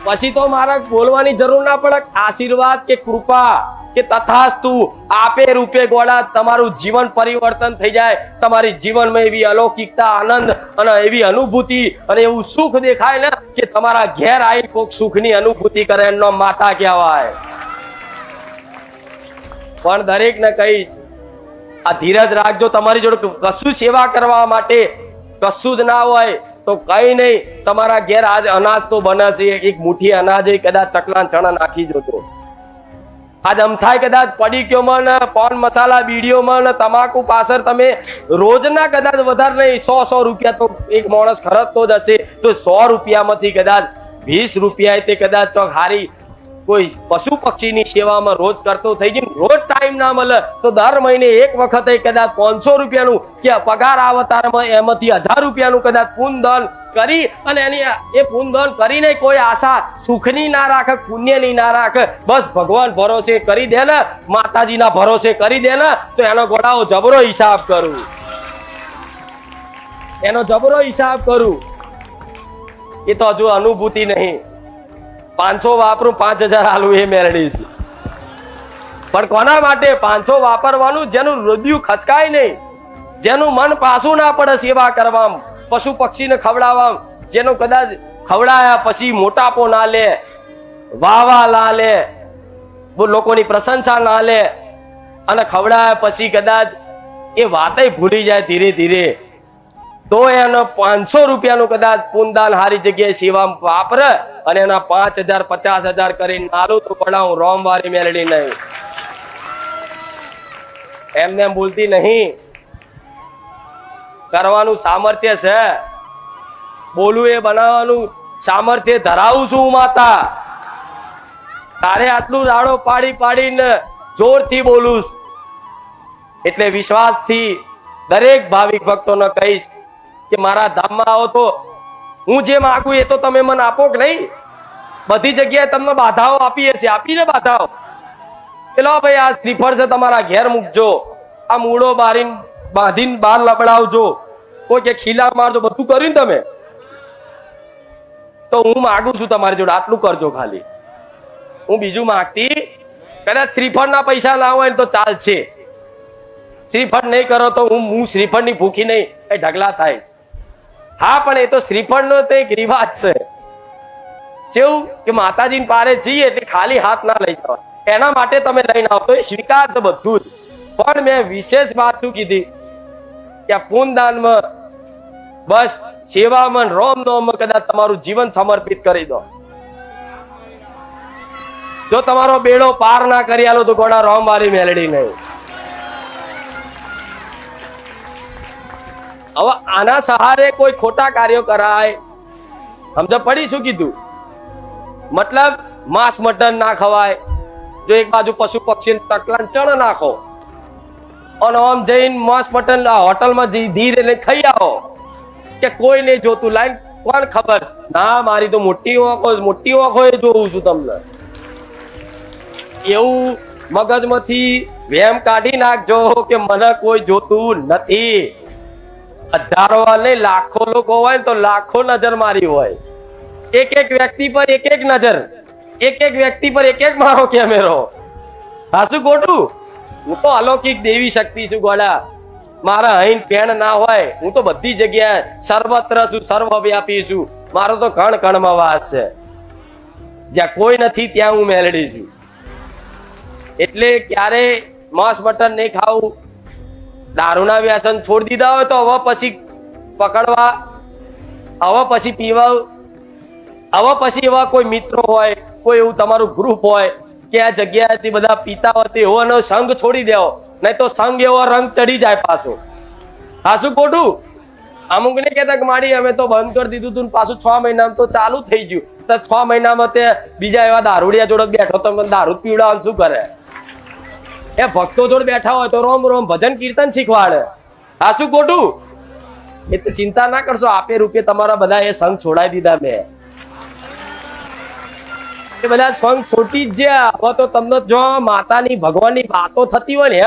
પછી તો મારે બોલવાની જરૂર ના પડે. આશીર્વાદ કે કૃપા કે તથાસ્તુ આપે રૂપે ગોળા તમારું જીવન પરિવર્તન થઈ જાય. તમારી જીવનમાં એવી અલૌકિકતા, આનંદ અને એવી અનુભૂતિ અને એવું સુખ દેખાય ને કે તમારા ઘેર આવી કોઈક સુખની અનુભૂતિ કરે, એનો માતા કહેવાય. પણ દરેકને કહીશ, આ ધીરજ રાખજો. તમારી જોડે કશું સેવા કરવા માટે કશું જ ના હોય તો કઈ નહીં, તમારા ઘેર આજ અનાજ તો બને છે, એક મુઠ્ઠી અનાજ કદાચ ચકલા ચણા નાખી જતો. આજ અમથાય કદાચ પડીકીઓમાં ને પાન મસાલા બીડીઓમાં ને તમાકુ પાછળ તમે રોજના કદાચ વધારે નહીં 100 રૂપિયા તો એક માણસ ખર્ચતો જ હશે. તો 100 રૂપિયામાંથી કદાચ 20 રૂપિયા તે કદાચ ચોક હારી કોઈ પશુ પક્ષીની સેવામાં રોજ કરતો થઈ ગયો. રોજ ટાઈમ ના મળે તો દર મહિને એક વખત કદાચ 500 રૂપિયાનું કે પગાર આવતારમાં એમાંથી 1000 રૂપિયાનું કદાચ પુણ્યદાન કરી, અને એની એ પુણ્યદાન કરીને કોઈ આશા સુખની ના રાખે, પુણ્યની ના રાખે, બસ ભગવાન ભરોસે કરી દે ને, માતાજીના ભરોસે કરી દે ને, તો એનો ગોળાઓ જબરો હિસાબ કરું, એનો જબરો હિસાબ કરું. એ તો હજુ અનુભૂતિ નહીં. 500 વાપરું 5000 હાલું એ મેળવીશું. પણ કોના માટે 500 વાપરવાનું? જેનું હૃદય ખચકાય નહીં, જેનું મન પાછું ના પડે સેવા કરવામાં, પશુ પક્ષીને ખવડાવવામાં, જેનું કદાચ ખવડાયા પછી મોટાપો ના લે, વાવા ના લે, લોકોની પ્રશંસા ના લે, અને ખવડાયા પછી કદાચ એ વાતે ભૂલી જાય ધીરે ધીરે, તો એનો 500 રૂપિયાનું કદાચ પુણ્યદાન હારી જગ્યાએ સેવામાં વાપરે, અને એના 5000 50,000 કરીને નાલું તો પડાવું રોમવારી મેળડી નહીં. એમને બોલતી નહીં. કરવાનું સામર્થ્ય છે, બોલું એ બનાવવાનું સામર્થ્ય ધરાવું છું માતા. તારે આટલું રાડો પાડી પાડીને જોરથી બોલું, એટલે વિશ્વાસથી દરેક ભાવિક ભક્તોને કહીશ કે મારા ધામમાં આવો તો હું જે માંગુ એ તો તમે મને આપો કે નહીં? બધી જગ્યાએ તમને બાધાઓ આપીએ છીએ, આપીને બાધાઓ. પેલો ભાઈ આ શ્રીફળ છે તમારા ઘેર મૂકજો, આ મૂળો બાંધીને બહાર લબડાવજો, કોઈ કે ખીલા મારજો, બધું કર્યું ને તમે. તો હું માંગુ છું તમારી જોડે આટલું કરજો ખાલી. હું બીજું માંગતી, કદાચ શ્રીફળના પૈસા ના હોય તો ચાલશે, શ્રીફળ નહીં કરો તો હું શ્રીફળની ભૂખી નહીં એ ઢગલા થાય. હા, પણ એ તો શ્રીફળનો તો એક રિવાજ છે. કેવું કે માતાજીને પારે જઈએ એટલે ખાલી હાથ ના લઈ જવા, એના માટે તમે લઈને આવો તો એ સ્વીકાર છે બધું જ. પણ મેં વિશેષ વાત શું કીધી કે આ પૂનદાનમાં બસ સેવામાં રોમ નોમમાં કદાચ તમારું જીવન સમર્પિત કરી દો. જો તમારો બેડો પાર ના કરી આલો તો ગોડા રોમ વાળી મેલડી નહીં. હવે આના સહારે કોઈ ખોટા કાર્યો કરાય સમજ પડી? શું કીધું? મતલબ માંસ મટન ના ખવાય. જો એક બાજુ પશુ પક્ષી તકલાન ચણ નાખો અને આમ જઈને માંસ મટન હોટલમાં ધીરે લઈને ખાઈ આવો કે કોઈ નહીં જોતું લાઈન કોણ ખબર ના, મારી તો મોટી ઓખો એ જોઉં છું તમને. એવું મગજમાંથી વેમ કાઢી નાખજો કે મને કોઈ જોતું નથી. હજારો નહીં લાખો લોકો હોય ને તો લાખો નજર મારી હોય. એક એક વ્યક્તિ પર એક એક નજર, એક એક વ્યક્તિ પર એક એક મારો કેમેરો. હા શું ખોટું? હું તો અલૌકિક દેવી શક્તિ છું ગોડા. મારા અહીં પેણ ના હોય, હું તો બધી જગ્યાએ સર્વત્ર છું, સર્વવ્યાપી છું. મારો તો કણ કણમાં વાત છે. જ્યાં કોઈ નથી ત્યાં હું મેલડી છું. એટલે ક્યારે માંસ મટન નહીં ખાવું. દારૂના વ્યસન છોડી દીધા હોય તો હવે પછી પકડવા, હવે પછી પીવા, હવે પછી એવા કોઈ મિત્રો હોય, કોઈ એવું તમારું ગ્રુપ હોય કે આ જગ્યાએથી બધા પીતા હોય તો એવો સંગ છોડી દેવો, નહીં તો સંગ એવો રંગ ચડી જાય પાછો. હા શું ખોટું? અમુક ને કહેતા કે માડી અમે તો બંધ કરી દીધું તું, પાછું 6 મહિનામાં તો ચાલુ થઈ ગયું. તો 6 મહિનામાં તે બીજા એવા દારૂડિયા જોડે બેઠો તો દારૂ પીવડાવવાનું શું કરે? એ ભક્તો જોડે બેઠા હોય તો રોમ રોમ ભજન કીર્તન શીખવાડે. હા શું ખોટું? એ તો ચિંતા ના કરશો, આપે રૂપે તમારા બધા એ સંઘ છોડાવી દીધા મેં. એ બધા સંઘ છોટી જ જ્યાં. હવે તો તમને જો માતાની ભગવાનની વાતો થતી હોય ને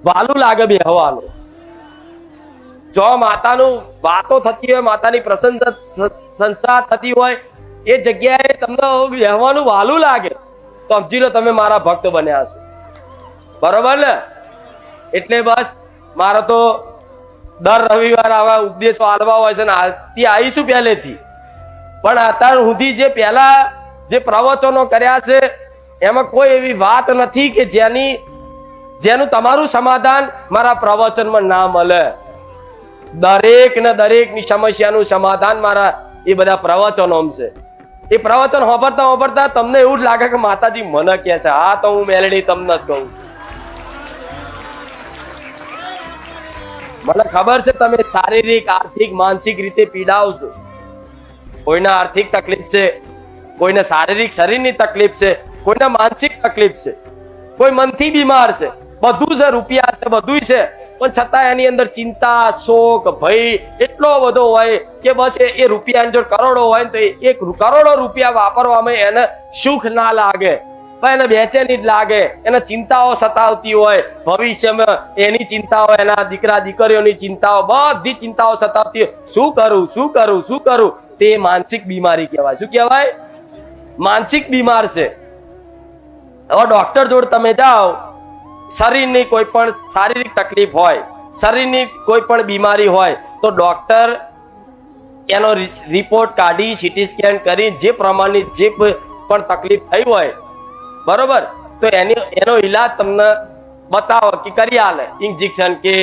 વાલું લાગે બે હવાનું. જો માતાનું વાતો થતી હોય, માતાની પ્રશંસા થતી હોય, એ જગ્યાએ તમને રહેવાનું વાલું લાગે તો સમજી લો તમે મારા ભક્ત બન્યા છો. બરોબર ને? એટલે બસ મારો તો દર રવિવાર આવા ઉપદેશો આલવા હોય છે ને આથી આવીશું પહેલેથી. પણ અત્યાર સુધી જે પહેલા જે પ્રવચનો કર્યા છે એમાં કોઈ એવી વાત નથી કે જેનું તમારું સમાધાન મારા પ્રવચનમાં ના મળે. દરેક ને દરેકની સમસ્યાનું સમાધાન મારા એ બધા પ્રવચનો છે. એ પ્રવચન હોભરતા તમને એવું જ લાગે કે માતાજી મને કહે છે. હા તો હું મેલડી તમને જ કહું. મને ખબર છે તમે શારીરિક, આર્થિક, માનસિક રીતે પીડાવશો. કોઈને આર્થિક તકલીફ છે, કોઈને શારીરિક શરીરની તકલીફ છે, કોઈને માનસિક તકલીફ છે, કોઈ મનથી બીમાર છે, બધું છે, રૂપિયા છે, બધું છે, પણ છતાં એની અંદર ચિંતા, શોક, ભય એટલો બધો હોય કે બસ એ રૂપિયાની જો કરોડો હોય ને તો એક કરોડો રૂપિયા વાપરવામાં એને સુખ ના લાગે, પણ એને બેચેની જ લાગે. એને ચિંતાઓ સતાવતી હોય, ભવિષ્યમાં એની ચિંતાઓ, એના દીકરા દીકરીઓની ચિંતાઓ, બધી ચિંતાઓ સતાવતી હોય. શું કરું, શું કરું, શું કરું? તે માનસિક બીમારી કહેવાય. શું કહેવાય? માનસિક બીમાર છે. હવે ડોક્ટર જોડે તમે જાઓ, શરીરની કોઈ પણ શારીરિક તકલીફ હોય, શરીરની કોઈ પણ બીમારી હોય તો ડોક્ટર એનો રિપોર્ટ કાઢી, સીટી સ્કેન કરી, જે પ્રમાણની જે પણ તકલીફ થઈ હોય, બરોબર, તો એનો ઈલાજ તમને બતાવો કે કરી આલે. ઇન્જેક્શન કે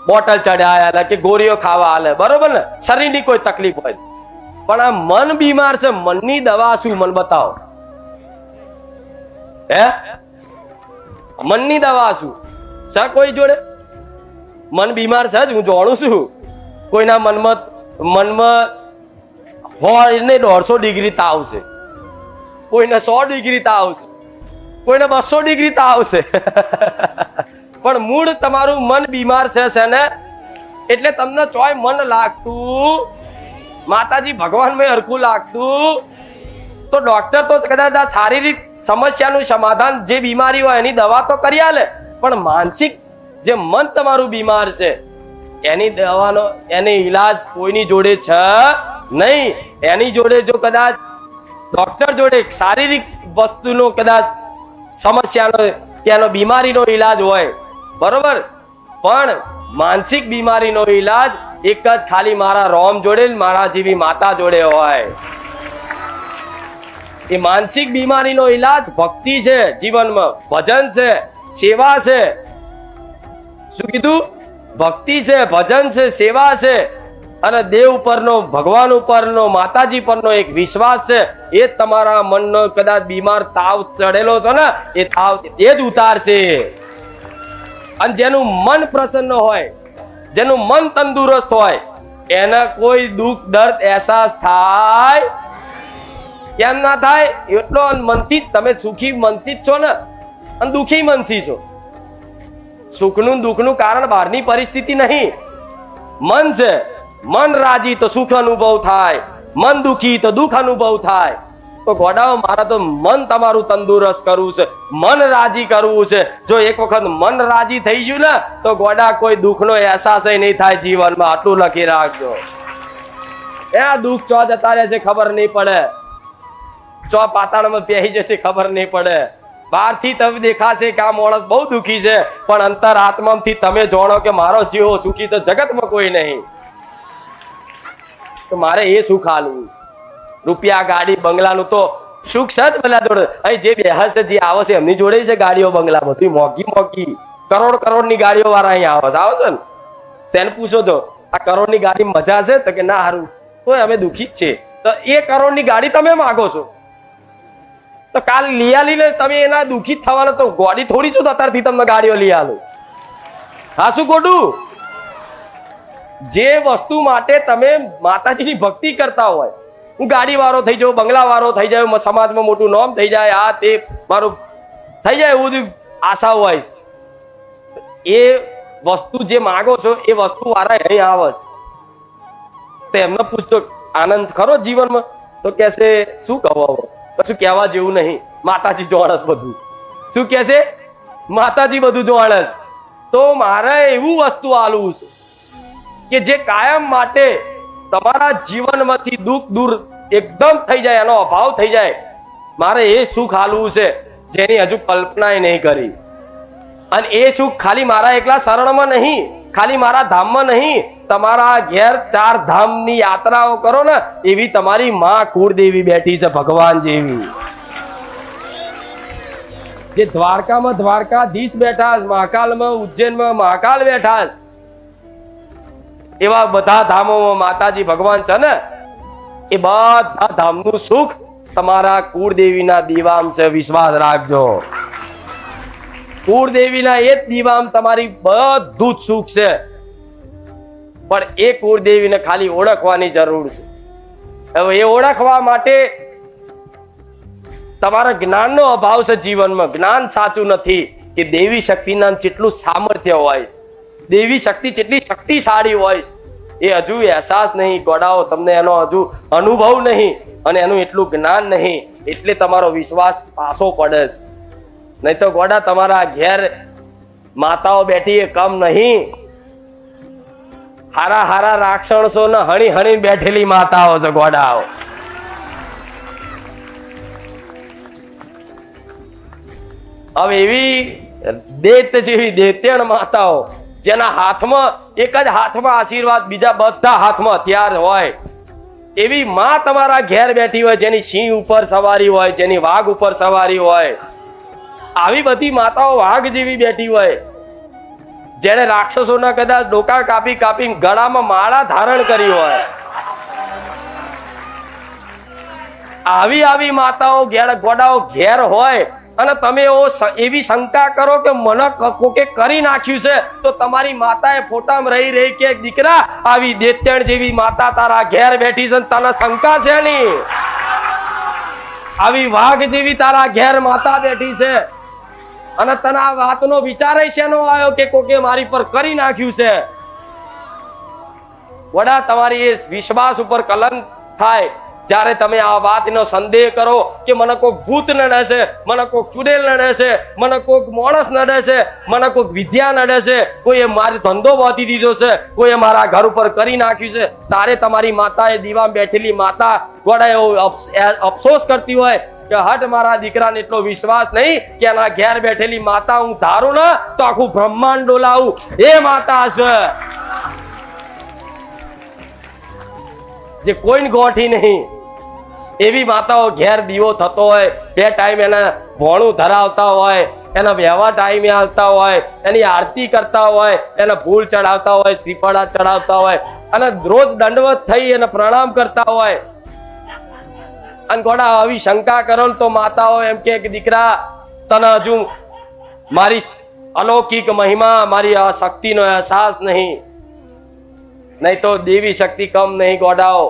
બોટલ ચડાય આલે કે ગોળીઓ ખાવા આલે, બરોબર ને? શરીરની કોઈ તકલીફ હોય. પણ આ મન બીમાર છે, મનની દવા શું? મન બતાવો. હે? મનની દવા શું છે? કોઈ જોડે મન બીમાર છે જ હું જાણું છું. કોઈના મનમાં હોય ને 150 ડિગ્રી તાવ છે, કોઈને 100 ડિગ્રી તાવ છે, કોઈને 200 ડિગ્રી તાવ છે. પણ મૂળ તમારું મન બીમાર છે ને, એટલે તમને ચોય મન લાગતું, માતાજી ભગવાન મેં હરખું લાગતું, તો ડોક્ટર તો કદાચ આ શારીરિક સમસ્યાનું સમાધાન, જે બીમારી હોય એની દવા તો કરી આલે, પણ માનસિક જે મન તમારું બીમાર છે એની દવાનો, એની ઈલાજ કોઈની જોડે છે નહીં. એની જોડે જો કદાચ ડોક્ટર જોડે શારીરિક વસ્તુનો કદાચ સમસ્યાનો કે એનો બીમારીનો ઈલાજ હોય, બરોબર, પણ માનસિક બીમારીનો ઈલાજ એક જ ખાલી મારા રોમ જોડે, મારા જેવી માતા જોડે હોય. એ માનસિક બીમારીનો ઈલાજ ભક્તિ છે, જીવનમાં ભજન છે, સેવા છે. શું કીધું? ભક્તિ છે, ભજન છે, સેવા છે અને દેવ ઉપરનો, ભગવાન ઉપરનો, માતાજી પરનો એક વિશ્વાસ છે. એ તમારા મનનો કદાચ બીમાર તાવ ચડેલો છે ને, એ તાવ એ જ ઉતારશે. અને જેનું મન પ્રસન્ન હોય, જેનું મન તંદુરસ્ત હોય, એને કોઈ દુઃખ દર્દ અહેસાસ થાય કેમ ના થાય? એટલો મનથી જ તમે સુખી મનથી જ છો ને, અને દુઃખી મનથી છો. સુખનું દુઃખનું કારણ બહારની પરિસ્થિતિ નહીં, મન છે. મન રાજી તો સુખ અનુભવ થાય, મન દુઃખી તો દુઃખ અનુભવ થાય. તો ગોડાઓ, મારા તો મન તમારું તંદુરસ્ત કરવું છે, મન રાજી કરવું છે. જો એક વખત મન રાજી થઈ ગયું ને, તો ગોડા કોઈ દુઃખનો અહેસાસ નહીં થાય જીવનમાં. આટલું લખી રાખજો. એ દુઃખ ચો જતા રહેશે ખબર નહીં પડે, ચો પાતાળમાં પહેરી જશે ખબર નહીં પડે. બહારથી તમે દેખાશે કે આ માણસ બહુ દુઃખી છે, પણ અંતર આત્માથી તમે જાણો કે મારો જેવો સુખી તો જગતમાં કોઈ નહીં. તો મારે એ સુખ આલવું. રૂપિયા, ગાડી, બંગલાનું તો સુખ છે જ પેલા જોડે. અહીં જે બેહસ જે આવે છે એમની જોડે છે ગાડીઓ, બંગલા, બધું મોંઘી મોંઘી કરોડની ગાડીઓ વાળા અહીંયા આવે છે ને. તેને પૂછો તો આ કરોડની ગાડી મજા છે? તો કે ના, હારું, તો અમે દુઃખી જ છે. તો એ કરોડની ગાડી તમે માગો છો, તો કાલ લઈ આલીને તમે એના દુઃખી થવાના, તો ગાડી થોડી છું અત્યારથી તમને ગાડીઓ લઈ આલું. હા, શું ખોટું? જે વસ્તુ માટે તમે માતાજીની ભક્તિ કરતા હોય, હું ગાડી વાળો થઈ જાઉં, બંગલા વાળો થઈ જાય, સમાજમાં મોટું નામ થઈ જાય, આ તે મારું થઈ જાય, એવું બધું આશા હોય. એ વસ્તુ જે માગો છો એ વસ્તુ વાળા અહીં આવે છે. તો એમને પૂછજો આનંદ ખરો જીવનમાં? તો કહેશે શું કહો, કશું કહેવા જેવું નહીં, માતાજી જોણસ બધું. શું કહેશે? માતાજી બધું જોણસ. તો મારે એવું વસ્તુ આલવું છે કે જે કાયમ માટે તમારા જીવનમાંથી દુઃખ દૂર એકદમ થઈ જાય, એનો અભાવ થઈ જાય. મારે એ સુખ આલવું છે જેની હજુ કલ્પના નહીં કરી. અને એ સુખ ખાલી મારા એકલા શરણમાં નહીં, ખાલી મારા ધામમાં નહીં, તમારા ઘેર 4 ધામની યાત્રાઓ કરો ને, એવી તમારી માં કુળદેવી બેઠી છે, ભગવાન જેવી. જે દ્વારકામાં દ્વારકાધીશ બેઠા છે, મહાકાલમાં ઉજ્જૈનમાં મહાકાલ બેઠા છે, એવા બધા ધામોમાં માતાજી ભગવાન છે ને. એ બધા ધામનું સુખ તમારા કુળદેવીના દીવામ છે, વિશ્વાસ રાખજો. કુળદેવીના એ જ દીવામ તમારી બધું જ સુખ છે. પણ એ કુળદેવીને ખાલી ઓળખવાની જરૂર છે. હવે એ ઓળખવા માટે તમારા જ્ઞાનનો અભાવ છે જીવનમાં. જ્ઞાન સાચું નથી કે દેવી શક્તિના કેટલું સામર્થ્ય હોય, દેવી શક્તિ કેટલી શક્તિશાળી હોય, એ હજુ અહેસાસ નહીં. ગોડાઓ, તમને એનો હજુ અનુભવ નહીં અને એનું એટલું જ્ઞાન નહીં, એટલે તમારો વિશ્વાસ પાછો પડે છે. નહીં તો ગોડા, તમારા ઘેર માતાઓ બેઠી એ કમ નહીં, હારા હારા રાક્ષસો ને હણી હણી બેઠેલી માતાઓ છે ગોડાઓ. હવે એવી દૈત્ય જેવી દૈત્યણ માતાઓ, જેના હાથમાં એક જ હાથમાં આશીર્વાદ, બીજા બધા હાથમાં હથિયાર હોય, એવી માં તમારા ઘેર બેઠી હોય, જેની સિંહ ઉપર સવારી હોય, જેની વાઘ ઉપર સવારી હોય. આવી બધી માતાઓ વાઘ જેવી બેઠી હોય, જેને રાક્ષસોના કદાચ ડોકા કાપી કાપી ગળામાં માળા ધારણ કરી હોય. આવી આવી માતાઓ ગોડાઓ ઘેર હોય અને તમે એવી શંકા કરો કે મને કોકે કરી નાખ્યું છે, તો તમારી માતાએ ફોટામાં રહી રહી કે દીકરા, આવી દૈત્યણ જેવી માતા તારા ઘેર બેઠી છે, તને શંકા છે ની? આવી વાઘ જેવી તારા ઘેર માતા બેઠી છે અને તને આ વાતનો વિચાર શેનો આવ્યો કે કોકે મારી પર કરી નાખ્યું છે? વડા, તમારી એ વિશ્વાસ ઉપર કલંક થાય જ્યારે તમે આ વાતનો સંદેહ કરો કે મને કોઈક ભૂત નડે છે, મને કોઈક ચુડેલ નડે છે, મને કોઈક માણસ નડે છે, મને કોઈક વિદ્યા નડે છે, કોઈએ મારો ધંધો બાંધી દીધો છે, કોઈએ મારા ઘર ઉપર કરી નાખ્યું છે. તારે તમારી માતાએ દીવામાં બેઠેલી માતા વડા એવો અફસોસ કરતી હોય કે હટ, મારા દીકરાને એટલો વિશ્વાસ નહીં કે એના ઘેર બેઠેલી માતા હું ધારું ને તો આખું બ્રહ્માંડ ડોલાવું, એ માતા છે જે કોઈને ગોઠી નહીં. એવી માતાઓ ઘેર દીવો થતો હોય, 2 ટાઈમ એના ભોણું ધરાવતા હોય, એના વ્યવહાર ટાઈમે આવતા હોય, એની આરતી કરતા હોય, એને ફૂલ ચડાવતા હોય, શ્રીફળા ચડાવતા હોય અને રોજ દંડવત થઈ અને પ્રણામ કરતા હોય. અને ગોડા આવી શંકા કરો તો માતાઓ એમ કે દીકરા તને હજુ મારી અલૌકિક મહિમા, મારી આ શક્તિનો અહેસાસ નહીં તો દેવી શક્તિ કમ નહીં ગોડાઓ.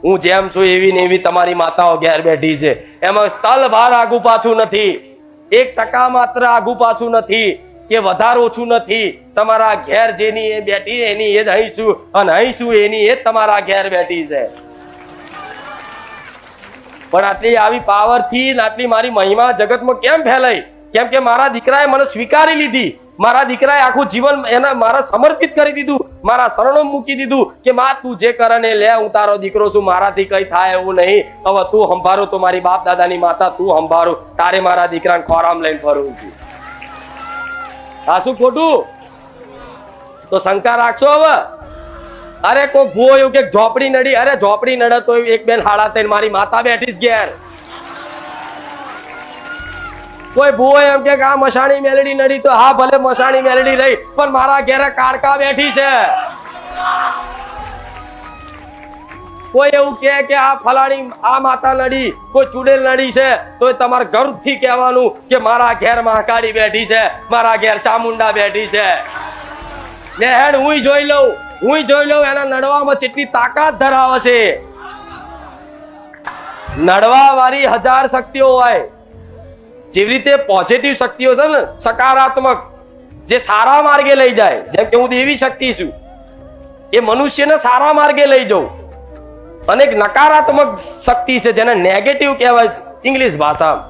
હું જેમ છું એવી ને એવી તમારી માતાઓ ઘેર બેઠી છે. એમાં તલ ભાર આગુ પાછું નથી, 1% માત્ર આગુ પાછું નથી કે વધારે ઓછું નથી. તમારા ઘેર જેની એ બેઠી એની એ જ અહીં છું, અને અહીં છું એની એ જ તમારા ઘેર બેઠી છે. પણ આટલી આવી પાવરથી આટલી મારી મહિમા જગતમાં કેમ ફેલાઈ? કેમ કે મારા દીકરાએ મને સ્વીકારી લીધી. મારા દીકરાએ આખું જીવન એના મારા સમર્પિત કરી દીધું, મારા શરણોમાં મૂકી દીધું કે માં તું જે કરે ને લે, હું તારો દીકરો છું, મારાથી કઈ થાય એવું નહીં. હવે તું સંભારો તો મારી બાપ દાદાની માતા તું સંભારો, તારે મારા દીકરાને ખોરામ લઈને ફરવું છું. આ શું ખોટું? તો શંકા રાખશો હવે? અરે કોઈ ભૂવો એવું કે ઝોપડી નડી, અરે ઝોપડી નડે તો 1 બેન હાડા થઈને મારી માતા બેઠી જ ઘેર. કોઈ ભૂવો એમ કે આ મસાણી મેલડી નડી તો હા ભલે મસાણી મેલડી રહી, પણ મારા ઘેરે કાળકા બેઠી છે. કોઈ એવું કે આ ફલાણી આ માતા નડી, કોઈ ચુડેલ નડી છે, તો તમારે ગર્વથી કહેવાનું કે મારા ઘેર મહાકાળી બેઠી છે, મારા ઘેર ચામુંડા બેઠી છે. ને હેડ હું જોઈ લઉં એના નડવામાં કેટલી તાકાત ધરાવે છે. નડવા વાળી 1000 શક્તિઓ હોય. જેવી રીતે પોઝિટિવ શક્તિઓ છે ને, સકારાત્મક, જે સારા માર્ગે લઈ જાય, જેમ કે હું દેવી શક્તિ છું, એ મનુષ્યને સારા માર્ગે લઈ જાઉં. અને એક નકારાત્મક શક્તિ છે જેને નેગેટિવ કહેવાય ઇંગ્લિશ ભાષામાં,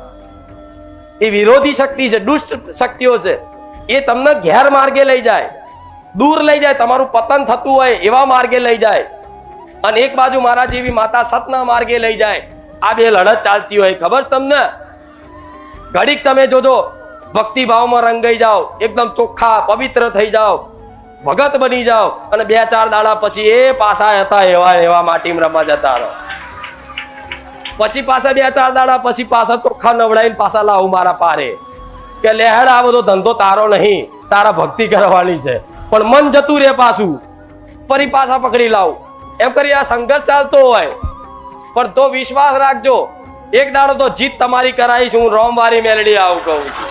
એ વિરોધી શક્તિ છે, દુષ્ટ શક્તિઓ છે. એ તમને ગેર માર્ગે લઈ જાય, દૂર લઈ જાય, તમારું પતન થતું હોય એવા માર્ગે લઈ જાય. અને એક બાજુ મારા જેવી માતા સતના માર્ગે લઈ જાય. આ બે લડત ચાલતી હોય. ખબર છે તમને? ઘડીક તમે જોજો, ભક્તિભાવમાં રંગાઈ જાઓ, એકદમ ચોખ્ખા પવિત્ર થઈ જાઓ, ભગત બની જાઓ, અને 2-4 દાડા પછી એ પાછા હતા એવા માટીમાં રમવા જતા રહો. પછી પાછા 2-4 દાડા પછી પાછા ચોખ્ખા નવડાઈને પાછા લાવું મારા પારે કે લેહડ આ બધો ધંધો તારો નહીં, તારા ભક્તિ કરવાની છે. પણ મન જતું રે પાછું, ફરી પાછા પકડી લાવું. એમ કરી આ સંઘર્ષ ચાલતો હોય. પણ તો વિશ્વાસ રાખજો, એક દાડો તો જીત તમારી કરાવીશ. હું રોમવારી મેલડી આવું કહું છું.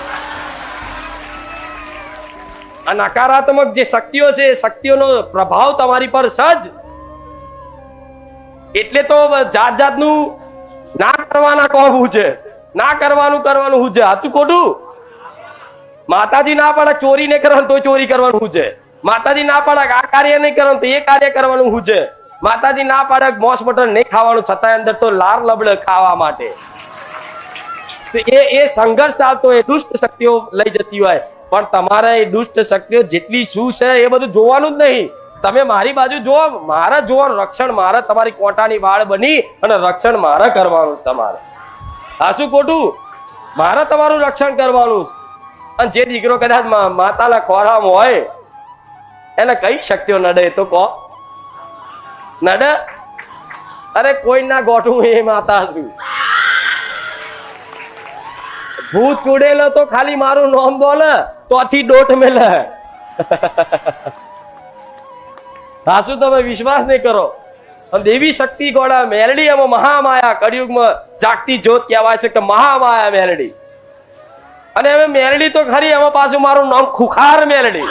આ નકારાત્મક જે શક્તિઓ છે, શક્તિઓનો પ્રભાવ તમારી પર સજ. એટલે તો જાતનું ના કરવાના કહું છે, ના કરવાનું શું છે? સાચું ખોટું? માતાજી ના પાડે ચોરી નહીં કરવાનું તો ચોરી કરવાનું શું છે? માતાજી ના પાડે આ કાર્ય નહીં કરવાનું તો એ કાર્ય કરવાનું શું છે? માતાજી ના પાડે મોસ મટન નહીં ખાવાનું, છતાં અંદર તો લાર લબડે ખાવા માટે. તો એ સંઘર્ષ ચાલતો હોય, દુષ્ટ શક્તિઓ લઈ જતી હોય. પણ તમારે એ દુષ્ટ શક્તિઓ જેટલી શું છે એ બધું જોવાનું જ નહીં. તમે મારી બાજુ જોવો, મારે જોવાનું, રક્ષણ મારે તમારી કોટાની વાળ બની અને રક્ષણ મારે કરવાનું છે તમારે. આ શું ખોટું? મારે તમારું રક્ષણ કરવાનું. અને જે દીકરો કદાચ માતાના ખોરામાં હોય એને કઈ શક્તિઓ નડે તો કહો? નડે? અરે કોઈ ના ગોઠવું એ માતા છું. ભૂત ચૂડેલો તો ખાલી મારું નામ બોલે તોથી દોટ મેલે. હા શું તમે વિશ્વાસ નહીં કરો? દેવી શક્તિ ગોળા મેલડી, એમાં મહામાયા, કળિયુગમાં જાગતી જ્યોત કહેવાય છે કે મહામાયા મેલડી. અને હવે મેલડી તો ખરી, એમાં પાછું મારું નામ ખુખાર મેલડી.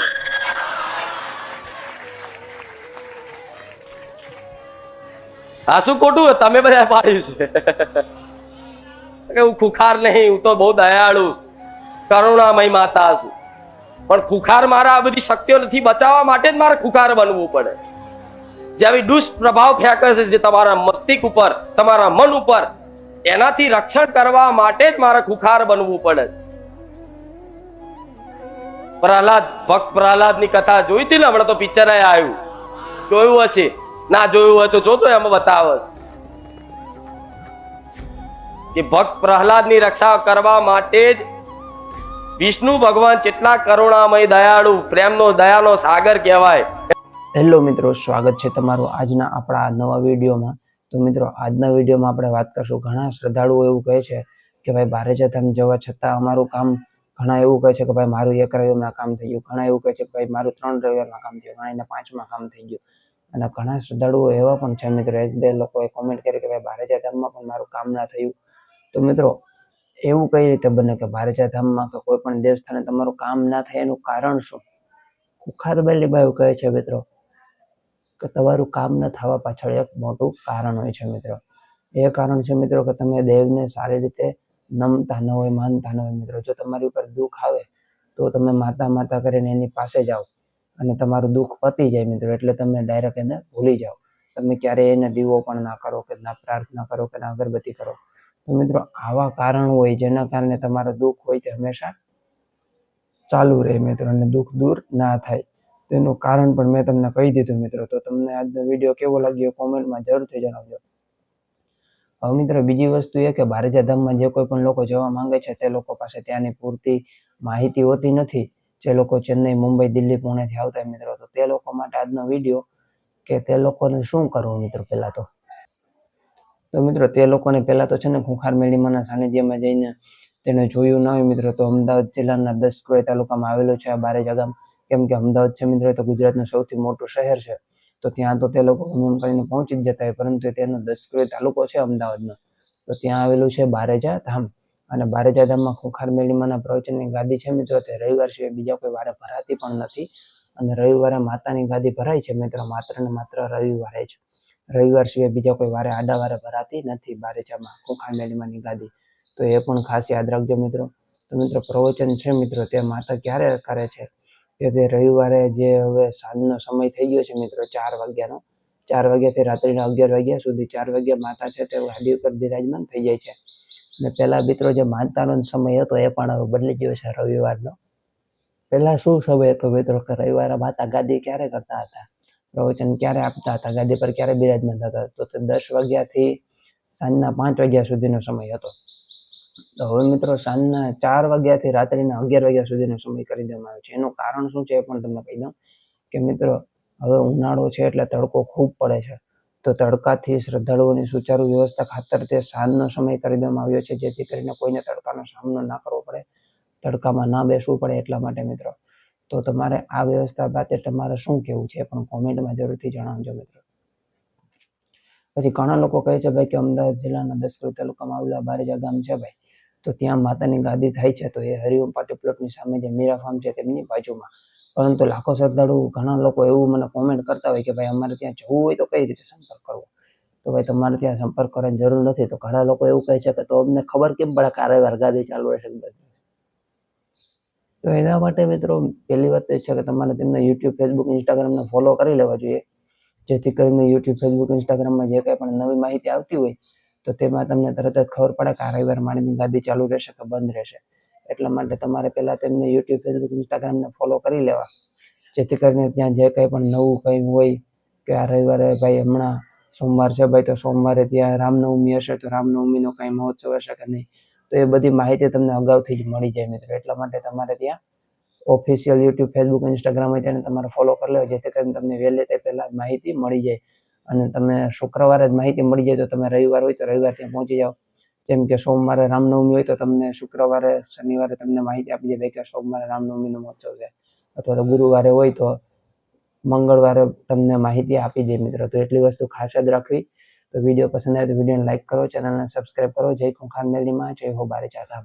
હા શું ખોટું? તમે બધા પાડ્યું છે હું ખુખાર નહીં, હું તો બહુ દયાળુ કરુણામય માતા છું. પણ ખુખાર મારા આ બધી શક્તિઓ નથી બચાવવા માટે જ મારે ખુખાર બનવું પડે. જે આવી દુષ્પ્રભાવ ફેંકે છે જે તમારા મસ્તિષ્ક ઉપર, તમારા મન ઉપર, એનાથી રક્ષણ કરવા માટે જ મારે ખુખાર બનવું પડે. પ્રહલાદ, ભક્ત પ્રહલાદ ની કથા જોઈ હતી ને? હમણાં તો પિક્ચર આવ્યું, જોયું હશે. ના જોયું હોય તો જોજો, એમાં બતાવે કે ભક્ત પ્રહલાદ ની રક્ષા કરવા માટે જ વિષ્ણુ ભગવાન કેટલા કરુણામય, દયાળુ, પ્રેમનો દયાનો સાગર કહેવાય. હેલો મિત્રો, સ્વાગત છે તમારું આજના આપણા નવા વિડીયોમાં. તો તો મિત્રો આજના વિડીયોમાં આપણે વાત કરશું. ઘણા શ્રદ્ધાળુઓ એવું કહે છે કે ભાઈ બારેજા ધામ જવા છતાં અમારું કામ, ઘણા એવું કહે છે કે ભાઈ મારું 1 રવિવારમાં કામ થઈ ગયું, ઘણા એવું કહે છે કે ભાઈ મારું 3 રવિવારમાં કામ થયું, ઘણા એને 5માં કામ થઈ ગયું. અને ઘણા શ્રદ્ધાળુઓ એવા પણ છે મિત્રો, 1-2 લોકોએ કોમેન્ટ કરી કે ભાઈ બારેજા ધામમાં પણ મારું કામ ના થયું. તો મિત્રો એવું કઈ રીતે બને કે બારેજા ધામમાં કે કોઈ પણ દેવસ્થાને તમારું કામ ના થાય? એનું કારણ શું? ખુખારબેલી બાઈ કહે છે મિત્રો કે તમારું કામ ન થવા પાછળ એક મોટું કારણ હોય છે મિત્રો. એ કારણ છે મિત્રો કે તમે દેવને સારી રીતે નમતા ન હોય, માનતા ન હોય મિત્રો. જો તમારી ઉપર દુઃખ આવે તો તમે માતા કરીને એની પાસે જાઓ અને તમારું દુઃખ પતી જાય મિત્રો, એટલે તમે ડાયરેક્ટ એને ભૂલી જાઓ. તમે ક્યારેય એને દીવો પણ ના કરો, કે ના પ્રાર્થના કરો, કે ના અગરબત્તી કરો. તો મિત્રો આવા કારણ હોય જેના કારણે તમારું દુઃખ હોય તે હંમેશા ચાલુ રહે મિત્રો, અને દુઃખ દૂર ના થાય. તેનું કારણ પણ મેં તમને કહી દીધું મિત્રો. તો તમને આજનો વિડીયો કેવો લાગ્યો કોમેન્ટમાં જરૂરથી જણાવજો. હવે મિત્રો બીજી વસ્તુ એ કે બારેજા ધામમાં જે કોઈ પણ લોકો જવા માંગે છે તે લોકો પાસે ત્યાંની પૂરતી માહિતી હોતી નથી. જે લોકો ચેન્નઈ, મુંબઈ, દિલ્હી, પુણેથી આવતા મિત્રો, તો તે લોકો માટે આજનો વિડીયો કે તે લોકોને શું કરવું મિત્રો. મિત્રો તે લોકોને પહેલા તો છે ને ખુંખાર મેળીમાના સાનિધ્યમાં જઈને તેને જોયું ના હોય મિત્રો, તો અમદાવાદ જિલ્લાના 10 ક્રોઈ તાલુકામાં આવેલું છે આ બારેજા ગામ. કેમ કે અમદાવાદ છે મિત્રો એ તો ગુજરાતનું સૌથી મોટું શહેર છે, તો ત્યાં તો તે લોકો એમ કરીને પહોંચી જ જતા હોય, પરંતુ તેનો 10 ક્રોઈ તાલુકો છે અમદાવાદનો, તો ત્યાં આવેલું છે બારેજા ધામ. અને બારેજા ધામમાં ખુંખાર મેળીમાના પ્રવચનની ગાદી છે મિત્રો, તે રવિવાર સિવાય બીજા કોઈ વારે ભરાતી પણ નથી. અને રવિવારે માતાની ગાદી ભરાય છે મિત્રો, માત્ર ને માત્ર રવિવારે જ. રવિવાર સિવાય બીજા કોઈ વારે આડા વારે ભરાતી નથી બારેજામાં ખુંખાર મેળીમાની ગાદી. તો એ પણ ખાસ યાદ રાખજો મિત્રો. તો મિત્રો પ્રવચન છે મિત્રો તે માતા ક્યારે કરે છે કે તે રવિવારે, જે હવે સાંજનો સમય થઈ ગયો છે મિત્રો 4 વાગ્યાનો, 4 વાગ્યાથી રાત્રિના 11 વાગ્યા સુધી 4 વાગ્યા માતા છે તે ગાદી ઉપર બિરાજમાન થઈ જાય છે. અને પહેલા મિત્રો જે માતાનો સમય હતો એ પણ હવે બદલી ગયો છે રવિવારનો. પહેલા શું સમય હતો મિત્રો કે રવિવારે માતા ગાદી ક્યારે કરતા હતા, પ્રવચન ક્યારે આપતા હતા, ગાદી પર ક્યારે બિરાજમાન થતા, તો તે 10 વાગ્યાથી સાંજના 5 વાગ્યા સુધીનો સમય હતો. તો હવે મિત્રો સાંજના 4 વાગ્યાથી રાત્રિના 11 વાગ્યા સુધીનો સમય કરી દેવામાં આવ્યો છે. એનું કારણ શું છે એ પણ તમને કહી દઉં કે મિત્રો હવે ઉનાળો છે એટલે તડકો ખૂબ પડે છે, તો તડકાથી શ્રદ્ધાળુઓની સુચારુ વ્યવસ્થા ખાતર તે સાંજનો સમય કરી દેવામાં આવ્યો છે, જેથી કરીને કોઈને તડકાનો સામનો ના કરવો પડે, તડકામાં ના બેસવું પડે એટલા માટે મિત્રો. તો તમારે આ વ્યવસ્થા બાબતે તમારે શું કહેવું છે એ પણ કોમેન્ટમાં જરૂરથી જણાવજો મિત્રો. પછી ઘણા લોકો કહે છે ભાઈ કે અમદાવાદ જિલ્લાના 10 ક્રોઈ તાલુકામાં આવેલા બારેજા ગામ છે ભાઈ, તો ત્યાં માતાની ગાદી થાય છે, તો એ હરિઓમ પાર્ટી પ્લોટની સામે જે મીરા ફાર્મ છે તેમની બાજુમાં. પરંતુ લાખો શ્રદ્ધાળુ, ઘણા લોકો એવું મને કોમેન્ટ કરતા હોય કે ભાઈ અમારે ત્યાં જવું હોય તો કઈ રીતે સંપર્ક કરવો? તો ભાઈ તમારે ત્યાં સંપર્ક કરવાની જરૂર નથી. તો ઘણા લોકો એવું કહે છે કે તો અમને ખબર કેમ પડે કે રવિવાર ગાદી ચાલુ રહેશે? તો એના માટે મિત્રો પહેલી વાત તો એ છે કે તમારે તેમને યુટ્યુબ, ફેસબુક, ઇન્સ્ટાગ્રામને ફોલો કરી લેવા જોઈએ, જેથી કરીને યુટ્યુબ, ફેસબુક, ઇન્સ્ટાગ્રામમાં જે કંઈ પણ નવી માહિતી આવતી હોય તો તેમાં તમને તરત જ ખબર પડે કે આ રવિવાર માળીની ગાદી ચાલુ રહેશે કે બંધ રહેશે. એટલા માટે તમારે પહેલાં તેમને યુટ્યુબ, ફેસબુક, ઇન્સ્ટાગ્રામને ફોલો કરી લેવા, જેથી કરીને ત્યાં જે કંઈ પણ નવું કંઈ હોય કે આ રવિવારે ભાઈ હમણાં સોમવાર છે ભાઈ, તો સોમવારે ત્યાં રામનવમી હશે તો રામનવમીનો કાંઈ મહોત્સવ હશે કે નહીં, તો એ બધી માહિતી તમને અગાઉથી જ મળી જાય મિત્રો. એટલા માટે તમારે ત્યાં ઓફિશિયલ યુટ્યુબ, ફેસબુક, ઇન્સ્ટાગ્રામ હોય તેને તમારે ફોલો કરી લેવા, જેથી કરીને તમને વહેલી તે પહેલાં માહિતી મળી જાય. અને તમે શુક્રવારે જ માહિતી મળી જાય તો તમે રવિવાર હોય તો રવિવાર ત્યાં પહોંચી જાઓ. જેમ કે સોમવારે રામનવમી હોય તો તમને શુક્રવારે, શનિવારે તમને માહિતી આપી દે ભાઈ કે સોમવારે રામનવમીનો મહોત્સવ છે, અથવા તો ગુરુવારે હોય તો મંગળવારે તમને માહિતી આપી દે મિત્રો. તો એટલી વસ્તુ ખાસ યાદ રાખવી. તો વિડીયો પસંદ આવે તો વિડીયોને લાઈક કરો, ચેનલને સબસ્ક્રાઈબ કરો. જય ખુંખાર મેળીમાં, જય હો બારેજા ધામ.